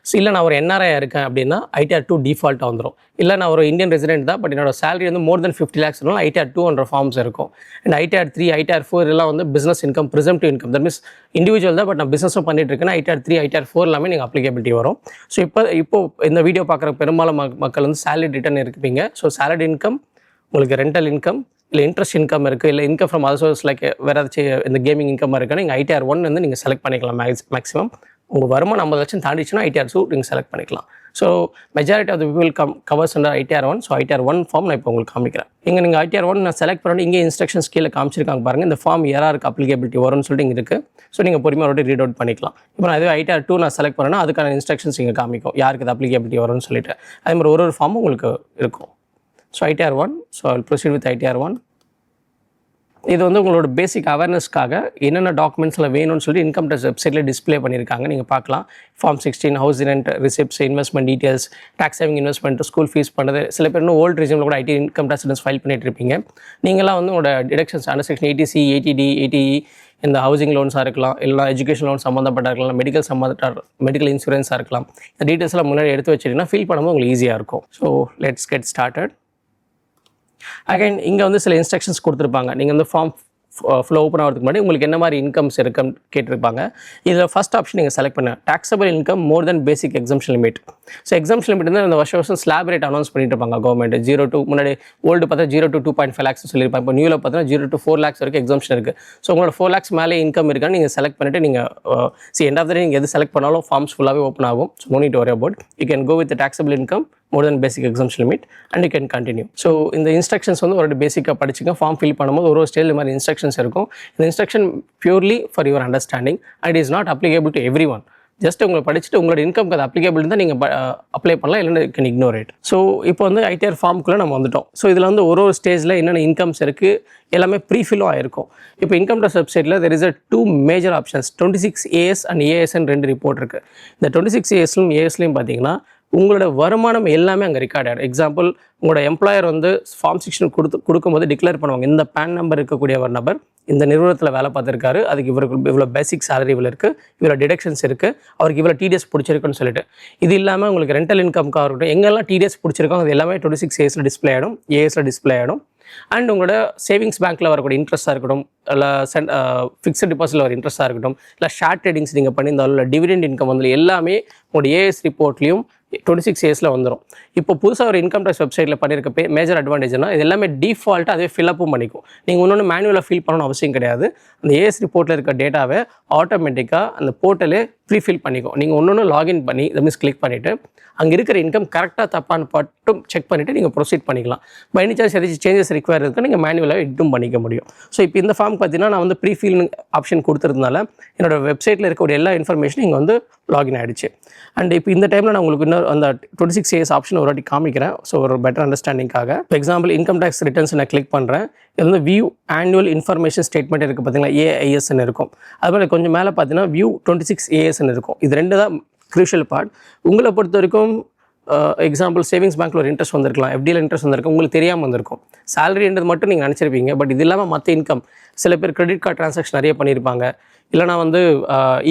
ஸோ இல்லை நான் ஒரு என்ஆர்ஐ இருக்கேன் அப்படின்னா ஐடிஆர் 2 டிஃபால்ட்டாக வந்துடும். இல்லை நான் ஒரு இந்தியன் ரெசிடென்ட் தான், பட் என்னோட சேலரி வந்து மோர் தென் 50 lakhs ஐடிஆர் 2 ஃபார்ம்ஸ் இருக்கும். அண்ட் ஐடிஆர் 3 ஐடிஆர் 4 எல்லாம் வந்து business income presumptive income, that means individual தான் பட் நான் பிஸ்னஸும் பண்ணிட்டு இருக்கேன்னா ஐடிஆர் 3 ஐடிஆர் 4 எல்லாமே நீங்கள் அப்ளிகபிலிட்டி வரும். ஸோ இப்போ இந்த வீடியோ பார்க்குற பெரும்பாலும் மக்கள் வந்து சேலரி ரிட்டர்ன் இருப்பீங்க. ஸோ சேலரி இன்கம், உங்களுக்கு ரெண்டல் இன்கம், இல்லை இன்ட்ரெஸ்ட் இன்கம் இருக்குது, இல்லை income from other source like வேறு ஏதாச்சும் இந்த கேமிங் இன்கம் இருக்குன்னா நீங்கள் ஐடிஆர் 1 வந்து நீங்கள் செலக்ட் பண்ணிக்கலாம். மேக்ஸிமம் உங்கள் வருமானம் 50 லட்சம் தாண்டிச்சுன்னா ஐடிஆர் 2 நீங்கள் செலக்ட் பண்ணிக்கலாம். So majority of the people covers under ITR 1. So ITR 1 form நான் இப்போ உங்களுக்கு காமிக்கிறேன். இங்கே நீங்கள் ஐடிஆர் 1 நான் செலக்ட் பண்ணிட்டு இங்கே இன்ஸ்ட்ரக்ஷன்ஸ் கீழே காமிச்சிருக்காங்க பாருங்கள். இந்த ஃபார்ம் யாருக்கு அப்ளிகபிலிட்டி வரும்னு சொல்லிட்டு இங்கே இருக்குது. ஸோ நீங்கள் பொறுமையாக ரீட் அவுட் பண்ணிக்கலாம். இப்போ நான் அதுவே ஐடிஆர் 2 நான் செலக்ட் பண்ணேன்னா அதுக்கான இன்ஸ்ட்ரக்ஷன்ஸ் இங்கே காமிக்கும் யாருக்கு அது அப்ளிகபிலிட்டி வரும்னு சொல்லிட்டு. அதே மாதிரி ஒரு ஃபார்மும் உங்களுக்கு இருக்கும். So ITR 1. So I will proceed with ITR 1. இது வந்து உங்களோட பேசிக் அவேர்னஸ்க்காக என்னென்ன டாக்குமெண்ட்ஸில் வேணும்னு சொல்லி இன்கம் டேக்ஸ் வெப்சைட்டில் டிஸ்பிளே பண்ணியிருக்காங்க. நீங்கள் பார்க்கலாம். Form 16 house rent receipts, investment details, tax saving investment, school fees பண்ணுறது. சில பேர் இன்னும் ஓல்டு ரிஜிமில் கூட IT income tax returns file பண்ணிட்டு இருப்பீங்க. நீங்களாம் வந்து உங்களோட deductions under section 80C 80D 80E இந்த ஹவுசிங் லோன்ஸாக இருக்கலாம், இல்லை எஜுகேஷன் லோன் சம்மந்தப்பட்ட இருக்கலாம், மெடிக்கல் இன்சூரன்ஸாக இருக்கலாம். இந்த டீட்டெயில்ஸ்லாம் முன்னாடி எடுத்து வச்சிட்டிங்கன்னா ஃபில் பண்ணும்போது உங்களுக்கு ஈஸியாக இருக்கும். So let's get started. Again இங்கே வந்து சில இன்ஸ்ட்ரக்ஷன்ஸ் கொடுத்துருப்பாங்க. நீங்கள் வந்து ஃபார்ம் ஃப்ளோ ஓப்பன் ஆகிறதுக்கு முன்னாடி உங்களுக்கு என்ன மாதிரி இன்கம்ஸ் இருக்குன்னு கேட்டிருப்பாங்க. இதில் ஃபஸ்ட் ஆப்ஷன் நீங்கள் செலக்ட் பண்ண taxable income more than basic exemption limit. So exemption limit வந்து இந்த வருஷம் ஸ்லாப் ரேட் அனௌன்ஸ் பண்ணிட்டு இருப்பாங்க கவர்மெண்ட். 0 to முன்னாடி ஓல்டு பார்த்தா 0 to 2.5 lakhs சொல்லியிருப்பாங்க. இப்போ நியூவில் பார்த்தீங்கன்னா 0 to 4 lakhs வரைக்கும் எக்ஸம்ஷன் இருக்குது. ஸோ உங்களோட 4 lakhs மேலே இன்கம் இருக்கான்னு நீங்கள் செலக்ட் பண்ணிவிட்டு நீங்கள் எண்ட் ஆஃப் த டே நீங்கள் எது செலக்ட் பண்ணாலும் ஃபார்ம்ஸ் ஃபுல்லாகவே ஓப்பன் ஆகும். So no need to worry about. You can go with taxable income more than basic exemption limit and you can continue. So இந்த instructions வந்து ஒரு பேசிக்காக படிச்சுங்க. ஃபார்ம் ஃபில் பண்ணும்போது ஒரு ஸ்டேஜ் மாதிரி இன்ஸ்ட்ரக்ஷன்ஸ் இருக்கும். இந்த instruction purely for your understanding and is not applicable to every one. Just உங்களை படிச்சுட்டு உங்களோட இன்கம்க்கு அது அப்ளிகபிள் தான் நீங்கள் அப்ளை பண்ணலாம், இல்லைன்னா you can ignore it. So இப்போ வந்து ஐடிஆர் ஃபார்முக்குள்ளே நம்ம வந்துட்டோம். ஸோ இதில் வந்து ஒரு ஸ்டேஜில் என்னென்ன இன்கம்ஸ் இருக்குது எல்லாமே ப்ரீஃபிலும் ஆயிருக்கும். இப்போ இன்கம் டேக்ஸ் வெப்சைட்டில் there is 2 major options, 26AS and ASன்னு 2 ரிப்போர்ட் இருக்குது. இந்த 26ASலையும் ASலையும் பார்த்தீங்கன்னா உங்களோட வருமானம் எல்லாமே அங்கே ரெக்கார்ட் ஆகிடும். எக்ஸாம்பிள் உங்களோட எம்ப்ளாயர் வந்து ஃபார்ம் 16 கொடுக்கும்போது டிக்ளேர் பண்ணுவாங்க, இந்த பேன் நம்பர் இருக்கக்கூடிய ஒரு நபர் இந்த நிறுவனத்தில் வேலை பார்த்துருக்காரு, அதுக்கு இவருக்கு இவ்வளோ பேசிக் சேலரி இவ்வளோ இருக்குது, இவ்வளோ டிடக்ஷன்ஸ் இருக்குது, அவருக்கு இவ்வளோ டிடிஎஸ் பிடிச்சிருக்குன்னு சொல்லிட்டு. இது இல்லாமல் உங்களுக்கு ரெண்டல் இன்கம்க்காக இருக்கட்டும், எங்கெல்லாம் டிடிஎஸ் பிடிச்சிருக்கோ அது எல்லாமே 26ASல டிஸ்பிளே ஆகிடும், ASல டிஸ்பிளே ஆகிடும். அண்ட் உங்களோட சேவிங்ஸ் பேங்க்கில் வரக்கூடிய இன்ட்ரெஸ்ட்டாக இருக்கட்டும், இல்லை ஃபிக்ஸட் டிபாசிட்டில் வர இன்ட்ரெஸ்ட்டாக இருக்கட்டும், இல்லை ஷேர் ட்ரேடிங்ஸ் நீங்கள் பண்ணியிருந்தாலும், இல்லை டிவிடெண்ட் இன்கம் வந்து எல்லாமே உங்களோட AS ரிப்போர்ட்லேயும் 26ASல வந்துடும். இப்போ புதுசாக ஒரு இன்கம் டேக்ஸ் வெப்சைட்டில் பண்ணியிருக்க மேஜர் அட்வான்டேஜ்னா இது எல்லாமே டிஃபால்ட்டாக அதே ஃபில்அப்பும் பண்ணிக்கும். நீங்கள் இன்னொன்று மேனுவலாக ஃபில் பண்ணணும்னு அவசியம் கிடையாது. அந்த AS ரிப்போர்ட்டில் இருக்க டேட்டாவை ஆட்டோமேட்டிக்காக அந்த போர்ட்டலே ப்ரீஃபில் பண்ணிக்கோ. நீங்கள் ஒன்று லாகின் பண்ணி இதை மீன்ஸ் கிளிக் பண்ணிவிட்டு அங்கே இருக்கிற இன்கம் கரெக்டாக தப்பான்னு மட்டும் செக் பண்ணிவிட்டு நீங்கள் ப்ரொசீட் பண்ணிக்கலாம். பை எனி சான்ஸ் எதாச்சும் சேஞ்சஸ் ரிக்வயர் இருக்குது நீங்கள் மேனுவலாக எட்டும் பண்ணிக்க முடியும். ஸோ இப்போ இந்த ஃபார்ம் பார்த்தீங்கன்னா நான் வந்து ப்ரீஃபில் ஆப்ஷன் கொடுத்துருந்தனால என்னோட வெப்சைட்டில் இருக்கக்கூடிய எல்லா இன்ஃபர்மேஷனும் இங்கே வந்து லாகின் ஆகிடுச்சு. அண்ட் இப்போ இந்த டைமில் நான் உங்களுக்கு இன்னொரு அந்த 26 AS ஆப்ஷன் ஒரு வாட்டி காமிக்கிறேன். ஸோ ஒரு பெட்டர் அண்டர்ஸ்டாண்டிங்காக. இப்போ எக்ஸாம்பிள் இன்கம் டேக்ஸ் ரிட்டர்ன்ஸ் நான் கிளிக் பண்ணுறேன். இது வந்து வியூ ஆனுவல் இன்ஃபர்மேஷன் ஸ்டேட்மெண்ட் இருக்குது பார்த்தீங்களா, AISன்னு இருக்கும். அதுமாதிரி கொஞ்சம் மேலே பார்த்தீங்கன்னா வியூ 26 ASன்னு இருக்கும். இது ரெண்டு தான் க்ரூஷியல் பார்ட். உங்களை பொறுத்த வரைக்கும் எக்ஸாம்பிள் சேவிங்ஸ் பேங்க்கில் ஒரு இன்ட்ரெஸ்ட் வந்திருக்கலாம், FDயில் இன்ட்ரெஸ்ட் வந்திருக்கும், உங்களுக்கு தெரியாமல் வந்திருக்கும். சேலரின்றது மட்டும் நீங்கள் நினச்சிருப்பீங்க. பட் இது இல்லாமல் மற்ற இன்கம், சில பேர் கிரெடிட் கார்டு ட்ரான்சாக்ஷன் நிறைய பண்ணியிருப்பாங்க, இல்லைனா வந்து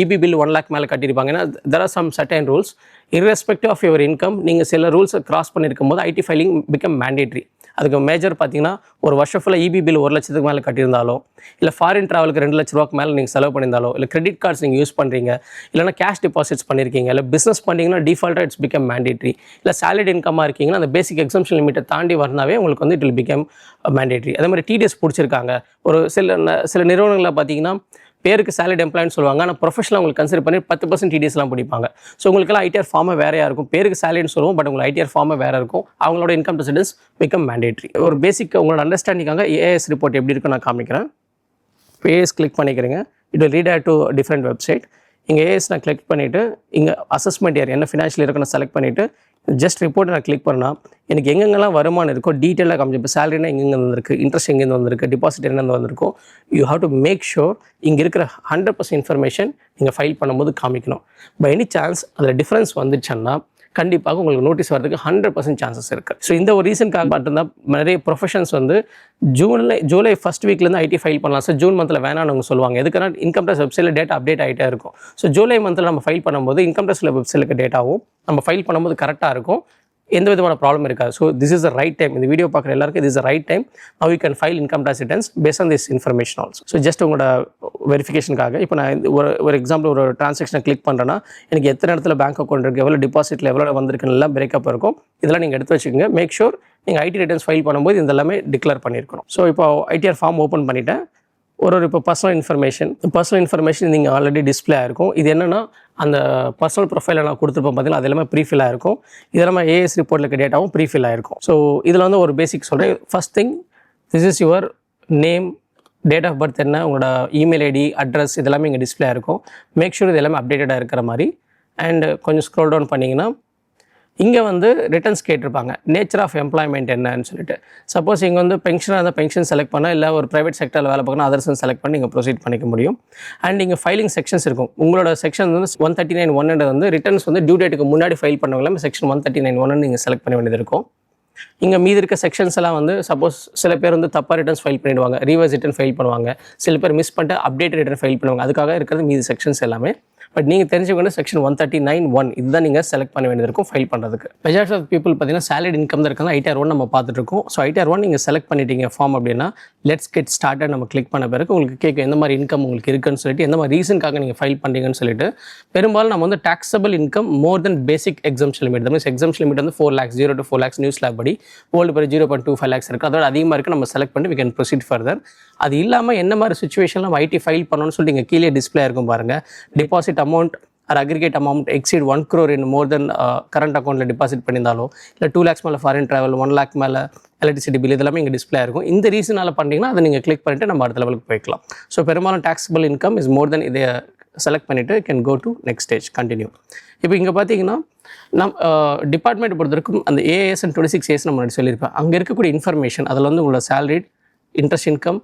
EB பில் 1 lakh மேலே கட்டியிருப்பாங்க. ஏன்னா there are some certain rules. irrespective of your income நீங்கள் சில ரூல்ஸை கிராஸ் பண்ணியிருக்கும் போது IT ஃபைலிங் பிகம் மேண்டேட்ரி. அதுக்கு மேஜர் பார்த்தீங்கன்னா ஒரு வருஷம் ஃபுல்லாக EB பில் 1 லட்சத்துக்கு மேலே கட்டியிருந்தாலோ, இல்லை ஃபாரின் ட்ராவலுக்கு 2 லட்ச ரூபாய்க்கு மேலே நீங்கள் செலவு பண்ணியிருந்தாலோ, இல்லை கிரெடிட் கார்ட்ஸ் நீங்கள் யூஸ் பண்ணுறீங்க, இல்லைனா கேஷ் டெபாசிட்ஸ் பண்ணியிருக்கீங்க, இல்லை பிஸ்னஸ் பண்ணிங்கன்னா டிஃபால்ட்டாக இட்ஸ் பிகம் மேண்டேட்ரி, இல்லை சேலரி இன்கமாக இருக்கீங்கன்னா அந்த பேசிக் எக்ஸம்ஷன் லிமிட்டை தாண்டி வரனாவே உங்களுக்கு வந்து இட் வில் பிகம் மேண்டேட்ரி. அதே மாதிரி TDS பிடிச்சிருக்காங்க. ஒரு சில நிறுவனங்களில் பார்த்தீங்கன்னா பேருக்கு சேலரி எம்ப்ளாய்னு சொல்லுவாங்க, ஆனால் ப்ரொஃபஷனலாக உங்களுக்கு கன்சிடர் பண்ணி 10% TDSலாம் பிடிப்பாங்க. ஸோ உங்களுக்கெல்லாம் ITR ஃபார்மை வேறையாக இருக்கும். பேருக்கு சேலரின்னு சொல்லுவோம், பட் உங்களுக்கு ITR ஃபார்மை வேறு இருக்கும். அவங்களோட இன்கம் ரெசிடென்ஸ் பிகம் மேண்டேட்ரி. ஒரு பேசிக் உங்களோட அண்டர்ஸ்டாண்டிங்காக AIS ரிப்போர்ட் எப்படி இருக்குன்னு நான் காமிக்கிறேன். இப்போ AIS கிளிக் பண்ணிக்கிறீங்க. It will read to different website. இங்கே AIS நான் கிளிக் பண்ணிவிட்டு இங்கே அசஸ்மெண்ட் இயர் என்ன ஃபினான்ஷியல் இருக்குன்னு செலக்ட் பண்ணிவிட்டு ஜஸ்ட் ரிப்போர்ட்டை நான் கிளிக் பண்ணால் எனக்கு எங்கெங்கெல்லாம் வருமானம் இருக்கோ டீட்டெயிலாக காமிச்சு. இப்போ சேலரினா எங்கெங்கே வந்திருக்கு, இன்ட்ரெஸ்ட் எங்கேருந்து வந்திருக்கு, டெபாசிட் எங்கேருந்து வந்திருக்கோ, you have to make sure இங்கே இருக்கிற 100% இன்ஃபர்மேஷன் நீங்கள் ஃபைல் பண்ணும்போது காமிக்கணும். பை எனி சான்ஸ் அதில் டிஃப்ரென்ஸ் வந்துச்சுன்னா கண்டிப்பாக உங்களுக்கு நோட்டீஸ் வரதுக்கு 100% சான்சஸ் இருக்குது. ஸோ இந்த ஒரு ரீசனுக்காக மட்டும்தான் நிறைய ப்ரொஃபஷன்ஸ் வந்து ஜூலை ஃபர்ஸ்ட் வீக்லேருந்து IT ஃபைல் பண்ணலாம். ஸோ ஜூன் மந்தில் வேணான்னு அவங்க சொல்லுவாங்க. எதுக்குன்னா இன்கம் டேக்ஸ் வெப்சைட்டில் டேட்டா அப்டேட் ஆகிட்டே இருக்கும். ஸோ ஜூலை மந்தில் நம்ம ஃபைல் பண்ணும்போது இன்கம் டேக்ஸ் வெப்சைட்டுக்கு டேட்டாவும் நம்ம ஃபைல் பண்ணும்போது கரெக்டாக இருக்கும். எந்த விதமான ப்ராப்ளம் இருக்காது. So this is the right time. இந்த வீடியோ பார்க்குற எல்லாருக்கும் this is the right time. Now you can file income tax returns based on this information also. So just உங்களோட வெரிஃபிகேஷனுக்காக இப்போ நான் ஒரு எக்ஸாம்பிள் ஒரு ட்ரான்சாக்ஷனை கிளிக் பண்ணுறேன்னா எனக்கு எத்தனை இடத்துல பேங்க் அக்கௌண்ட் இருக்குது, எவ்வளோ டிபாசிட்டில் எவ்வளோ வந்திருக்குன்னு எல்லாம் பிரேக்கப் இருக்கும். இதெல்லாம் நீங்கள் எடுத்து வச்சுக்கோங்க. மேக் ஷூர் நீங்கள் IT ரிட்டர்ன்ஸ் ஃபைல் பண்ணும்போது இதெல்லாமே டிக்ளேர் பண்ணியிருக்கணும். ஸோ இப்போ ITR ஃபார்ம் ஓப்பன் பண்ணிவிட்டேன். இப்போ பர்சனல் இன்ஃபர்மேஷன் நீங்கள் ஆல்ரெடி டிஸ்பிளே ஆகிருக்கும். இது என்னென்னா அந்த பர்சனல் ப்ரொஃபைலில் நான் கொடுத்துருப்போம் பார்த்தீங்கன்னா அது எல்லாமே ப்ரீஃபில் ஆகிருக்கும். இது எல்லாமே AIS ரிப்போர்ட்டில் இருக்க டேட்டாவும் ப்ரீஃபில் ஆகிருக்கும். ஸோ இதில் வந்து ஒரு பேசிக் சொல்கிறேன். First thing, this is your name, date of birth என்ன, உங்களோட இமெயில் ID, அட்ரஸ் இதெல்லாமே இங்கே டிஸ்பிளே ஆகிருக்கும். மேக் ஷூர் இது எல்லாமே அப்டேட்டடாக இருக்கிற மாதிரி. அண்ட் கொஞ்சம் ஸ்க்ரோல் டவுன் பண்ணிங்கன்னா இங்கே வந்து ரிட்டர்ன்ஸ் கேட்டிருப்பாங்க. நேச்சர் ஆஃப் எம்ப்ளாய்மெண்ட் என்னன்னு சொல்லிட்டு. சப்போஸ் இங்கே வந்து பென்ஷனாக இருந்தால் பென்ஷன் செலக்ட் பண்ணால், இல்லை ஒரு ப்ரைவேட் செக்டரில் வேலை பார்க்கணும் அதர்ஸ்ன்னு செலக்ட் பண்ணி நீங்கள் ப்ரொசீட் பண்ணிக்க முடியும். அண்ட் இங்கே ஃபைலிங் செக்ஷன்ஸ் இருக்கும். உங்களோட செக்ஷன் வந்து 139(1) வந்து ரிட்டர்ன்ஸ் வந்து டியூ டேட்டுக்கு முன்னாடி ஃபைல் பண்ணவங்க செக்ஷன் 139(1) நீங்கள் செலக்ட் பண்ண வேண்டியது இருக்கும். இங்கே மீதி இருக்க செக்ஷன்ஸ் எல்லாம் வந்து சப்போஸ் சில பேர் வந்து தப்பாக ரிட்டர்ன்ஸ் ஃபைல் பண்ணிடுவாங்க, ரீவர்ஸ் ரிட்டர்ன் ஃபைல் பண்ணுவாங்க, சில பேர் மிஸ் பண்ணிட்டு அப்டேட் ரிட்டர்ன் ஃபைல் பண்ணுவாங்க. அதுக்காக இருக்கிறது மீதி செக்ஷன்ஸ் எல்லாமே. பட் நீங்கள் தெரிஞ்சுக்கொண்டு செக்ஷன் 139(1) இதுதான் நீங்கள் செலக்ட் பண்ண வேண்டியது இருக்கும் ஃபைல் பண்ணுறதுக்கு. மெஜாரிட்டி ஆஃப் பீப்புள் பார்த்தீங்கன்னா சேலரி இன்கம் தான் இருக்காங்க. ITR 1 நம்ம பார்த்துட்டு இருக்கோம். ஸோ ITR 1 நீங்கள் செலக்ட் பண்ணிட்டீங்க ஃபார்ம் அப்படின்னா லெட்ஸ் கெட் ஸ்டார்டட் நம்ம கிளிக் பண்ண பிறகு உங்களுக்கு கேட்கும் எந்த மாதிரி இன்கம் உங்களுக்கு இருக்குன்னு சொல்லிட்டு, எந்த மாதிரி ரீசனுக்காக நீங்கள் ஃபைல் பண்ணுறீங்கன்னு சொல்லிட்டு. பெரும்பாலும் நம்ம வந்து taxable income more than basic exemption limit. Means exemption limit வந்து 4 lakhs 0 to 4 lakhs new slab படி ஓல்டு படி 0.25 lakhs இருக்குது. அதோட அதிகமாக இருக்குது. நம்ம செலக்ட் பண்ணி we can proceed further. அது இல்லாமல் என்ன மாதிரி சுச்சுவேஷனில் நம்ம IT ஃபைல் பண்ணணும்னு சொல்லிட்டு இங்கே கீழே டிஸ்பிளே இருக்கும் பாருங்கள். Deposit amount or aggregate amount exceed 1 crore in more than current accountல டெபாசிட் பண்ணியிருந்தாலோ, இல்லை 2 lakhs மேலே ஃபாரின் ட்ராவல், 1 lakh மேலே எலக்ட்ரிசிட்டி பில் இதெல்லாமே இங்கே டிஸ்பிளே இருக்கும். இந்த ரீசனால் பண்ணிங்கன்னா அதை நீங்கள் கிளிக் பண்ணிவிட்டு நம்ம அடுத்த லெவலுக்கு போய்க்கலாம். ஸோ பெரும்பாலும் taxable income is more then இதை செலக்ட் பண்ணிவிட்டு can go to next stage continue. இப்போ இங்கே பார்த்தீங்கன்னா டிபார்ட்மெண்ட் பொறுத்த வரைக்கும் அந்த AIS and 26 AS நம்ம முன்னாடி சொல்லியிருப்பேன். அங்கே இருக்கக்கூடிய இன்ஃபர்மேஷன் அதில் வந்து உங்களோட salary, interest income,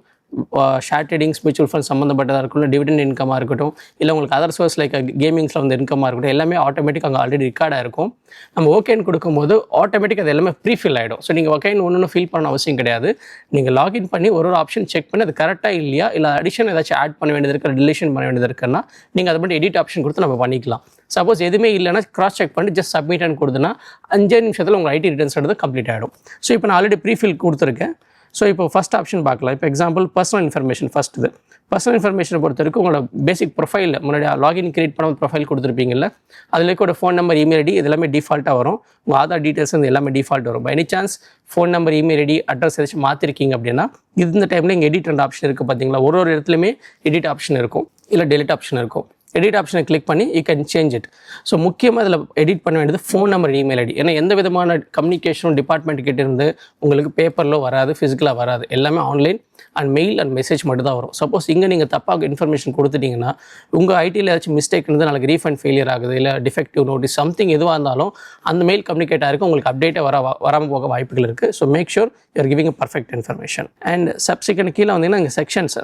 share tradings, mutual fund சம்மந்தப்பட்டதாக இருக்கட்டும், டிவிடெண்ட் இன்கமாக இருக்கட்டும், இல்லை உங்களுக்கு அதர் சோர்ஸ் லைக் கேமிங்ஸில் வந்து இன்கமாக இருக்கட்டும், எல்லாமே ஆட்டோமேட்டிக் அங்கே ஆல்ரெடி ரெக்கார்டாக இருக்கும். நம்ம ஓகேன்னு கொடுக்கும்போது ஆட்டோமேட்டிக் அது எல்லாமே ப்ரீஃபில் ஆகிடும். ஸோ நீங்கள் ஓகேன்னு ஒன்று ஃபில் பண்ண அவசியம் கிடையாது. நீங்கள் லாகின் பண்ணி ஒரு ஆப்ஷன் செக் பண்ணி அது கரெக்டாக இல்லையா, இல்லை அடிஷன் ஏதாச்சும் ஆட் பண்ண வேண்டியது இருக்குது, டிலீஷன் பண்ண வேண்டியது இருக்குன்னா நீங்கள் அதை மட்டும் எடிட் ஆப்ஷன் கொடுத்து நம்ம பண்ணிக்கலாம். சப்போஸ் எதுவுமே இல்லைன்னா கிராஸ் செக் பண்ணி ஜஸ்ட் சப்மிட்னு கொடுத்தனா 5 நிமிஷத்தில் உங்கள் IT ரிட்டர்ன்ஸ் எடுத்து கம்ப்ளீட் ஆகிடும். ஸோ இப்போ நான் ஆல்ரெடி ப்ரீஃபில் கொடுத்துருக்கேன். ஸோ இப்போ ஃபஸ்ட் ஆப்ஷன் பார்க்கலாம். இப்போ எக்ஸாம்பிள் பர்சனல் இன்ஃபர்மேஷன் ஃபஸ்ட். இது பர்சனல் இன்ஃபர்மேஷனை பொறுத்த வரைக்கும் உங்களோட பேசிக் ப்ரொஃபைல் முன்னாடி லாகின் கிரியேட் பண்ண ப்ரொஃபைல் கொடுத்துருப்பீங்கல்ல, அதில் கூட ஃபோன் நம்பர், இமெயில் ID இதெல்லாமே டிஃபால்ட்டாக வரும். உங்கள் ஆதார் டீட்டெயில்ஸ் வந்து எல்லாமே டிஃபால்ட் வரும். By any chance phone number, email ID, address ஏதாச்சும் மாற்றிருக்கீங்க அப்படின்னா இந்த டைமில் இங்கே எடிட் ரெண்டு ஆப்ஷன் இருக்குது பார்த்தீங்களா. ஒரு இடத்துலையுமே எடிட் ஆப்ஷன் இருக்கும், இல்லை டெலிட் ஆப்ஷன் இருக்கும். எடிட் ஆப்ஷனை கிளிக் பண்ணி you can change it. So முக்கியமாக இதில் எடிட் பண்ண வேண்டியது ஃபோன் நம்பர், இமெயில் ஐடி. ஏன்னா எந்த விதமான கம்யூனிகேஷனும் டிபார்ட்மெண்ட் கிட்ட இருந்து உங்களுக்கு பேப்பரில் வராது, ஃபிசிக்கலாக வராது. எல்லாமே online and mail and message மட்டும் தான் வரும். சப்போஸ் இங்கே நீங்கள் தப்பாக இன்ஃபர்மேஷன் கொடுத்துட்டிங்கன்னா உங்கள் ஐடியில் ஏதாச்சும் மிஸ்டேக் இருந்து நாளைக்கு ரீஃபண்ட் ஃபெயிலியர் ஆகுது, இல்லை டிஃபெக்டிவ் நோட்டீஸ் சம்திங் எதுவாக இருந்தாலும் அந்த மெயில் கம்யூனிகேட் ஆகிருக்கும், உங்களுக்கு அப்டேட்டே வராமல் போக வாய்ப்புகள் இருக்குது. So make sure you are giving a perfect information. And subsequent கீழே வந்தீங்கன்னா இங்கே செக்ஷன்ஸ்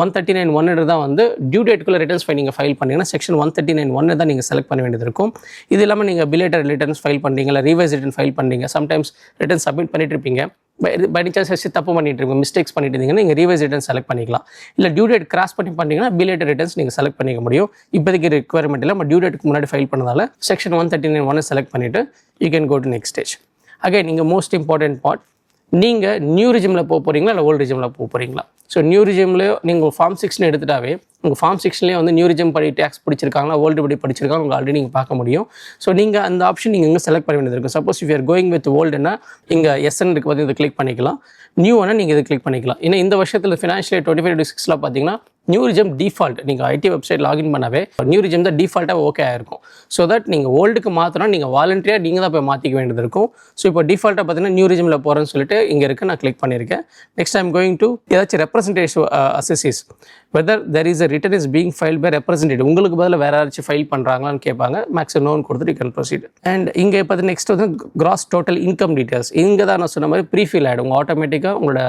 139(1) தான் வந்து டியூ டேட்டுக்குள்ளே ரிட்டர்ன்ஸ் நீங்கள் ஃபைல் பண்ணிங்கன்னா செக்ஷன் 139(1) தான் நீங்கள் செலக்ட் பண்ண வேண்டியது இருக்கும். இது இல்லாமல் நீங்கள் பிலேட்டட் ரிட்டர்ன்ஸ் ஃபைல் பண்ணுறீங்க, இல்லை ரீவைஸ் ரிட்டர்ன் ஃபைல் பண்ணுறீங்க, சம்டைம்ஸ் ரிட்டர்ன் சப்மிட் பண்ணிட்டு இருப்பீங்க, பை சான்ஸ் தப்பு பண்ணிட்டு இருக்கீங்க, மிஸ்டேக்ஸ் பண்ணிட்டு இருந்தீங்கன்னா நீங்கள் ரீவைஸ் ரிட்டர்ன் செலக்ட் பண்ணிக்கலாம். இல்லை டியூ டேட் கிராஸ் பண்ணிங்கன்னா பிலேட்டட் ரிட்டர்ன்ஸ் நீங்கள் செலக்ட் பண்ணிக்க முடியும். இப்போதைக்கு ரிக்வயர்மெண்ட் இல்லை, நம்ம டியூ டேட்டுக்கு முன்னாடி ஃபைல் பண்ணதால செக்ஷன் 139(1) செலக்ட் பண்ணிவிட்டு you can go to next stage. Again நீங்கள் மோஸ்ட் இம்பார்ட்டன்ட் பார்ட், நீங்கள் நியூ ரிஜிமில் போக போகிறீங்களா இல்லை ஓல்டு ரிஜிமில் போக போகிறீங்களா? ஸோ நியூ ரிஜிம்லேயோ நீங்கள் ஃபார்ம் 6 எடுத்துட்டாவே உங்கள் ஃபார்ம் 6 வந்து நியூ ரிஜிம் படி டேக்ஸ் பிடிச்சிருக்காங்களா, ஓல்டு படி படிச்சிருக்காங்க உங்களுக்கு ஆல்ரெடி நீங்கள் பார்க்க முடியும். ஸோ நீங்கள் அந்த ஆப்ஷன் நீங்கள் இங்கே செலக்ட் பண்ண வேண்டியது இருக்கும். Suppose if you are going with ஓல்டுன்னா இங்கே எஸ்என் இருக்கு பார்த்து இதை கிளிக் பண்ணிக்கலாம், நியூ ஆனால் நீங்கள் இதை கிளிக் பண்ணிக்கலாம். ஏன்னா இந்த வருஷத்தில் ஃபினான்ஷியல் இயர் 25-26 பார்த்தீங்கன்னா நியூ ரிஜிம் டிஃபால்ட், நீங்கள் ஐடி வெப்சைட் லாகின் பண்ணாவே நியூ ரிஜிம் தான் டிஃபால்ட்டாக ஓகே ஆயிருக்கும். ஸோ தட் நீங்கள் ஓல்டுக்கு மாற்றினா நீங்கள் வாலண்டியாக நீங்கள் தான் போய் மாற்றிக்க வேண்டியது இருக்கும். ஸோ இப்போ டிஃபால்ட்டாக பார்த்தீங்கன்னா நியூ ரிஜிமில் போகிறேன்னு சொல்லிட்டு இங்கே இருக்குது, நான் கிளிக் பண்ணியிருக்கேன். நெக்ஸ்ட் ஐம் கோயிங் டு ஏதாச்சும் representative assessee, whether there is a return is being file by representative, உங்களுக்கு பதில் வேறு யாராச்சும் ஃபைல் பண்ணுறாங்களான்னு கேட்பாங்க. மேக்ஸிமம் நோன் கொடுத்துட்டு யூ கேன் ப்ரொசீட். அண்ட் இங்கே பார்த்து நெக்ஸ்ட் வந்து கிராஸ் டோட்டல் இன்கம் டீட்டெயில்ஸ். இங்கே தான் நான் சொன்ன மாதிரி ப்ரீஃபில் ஆகிடும், ஆட்டோமேட்டிக்காக உங்களோட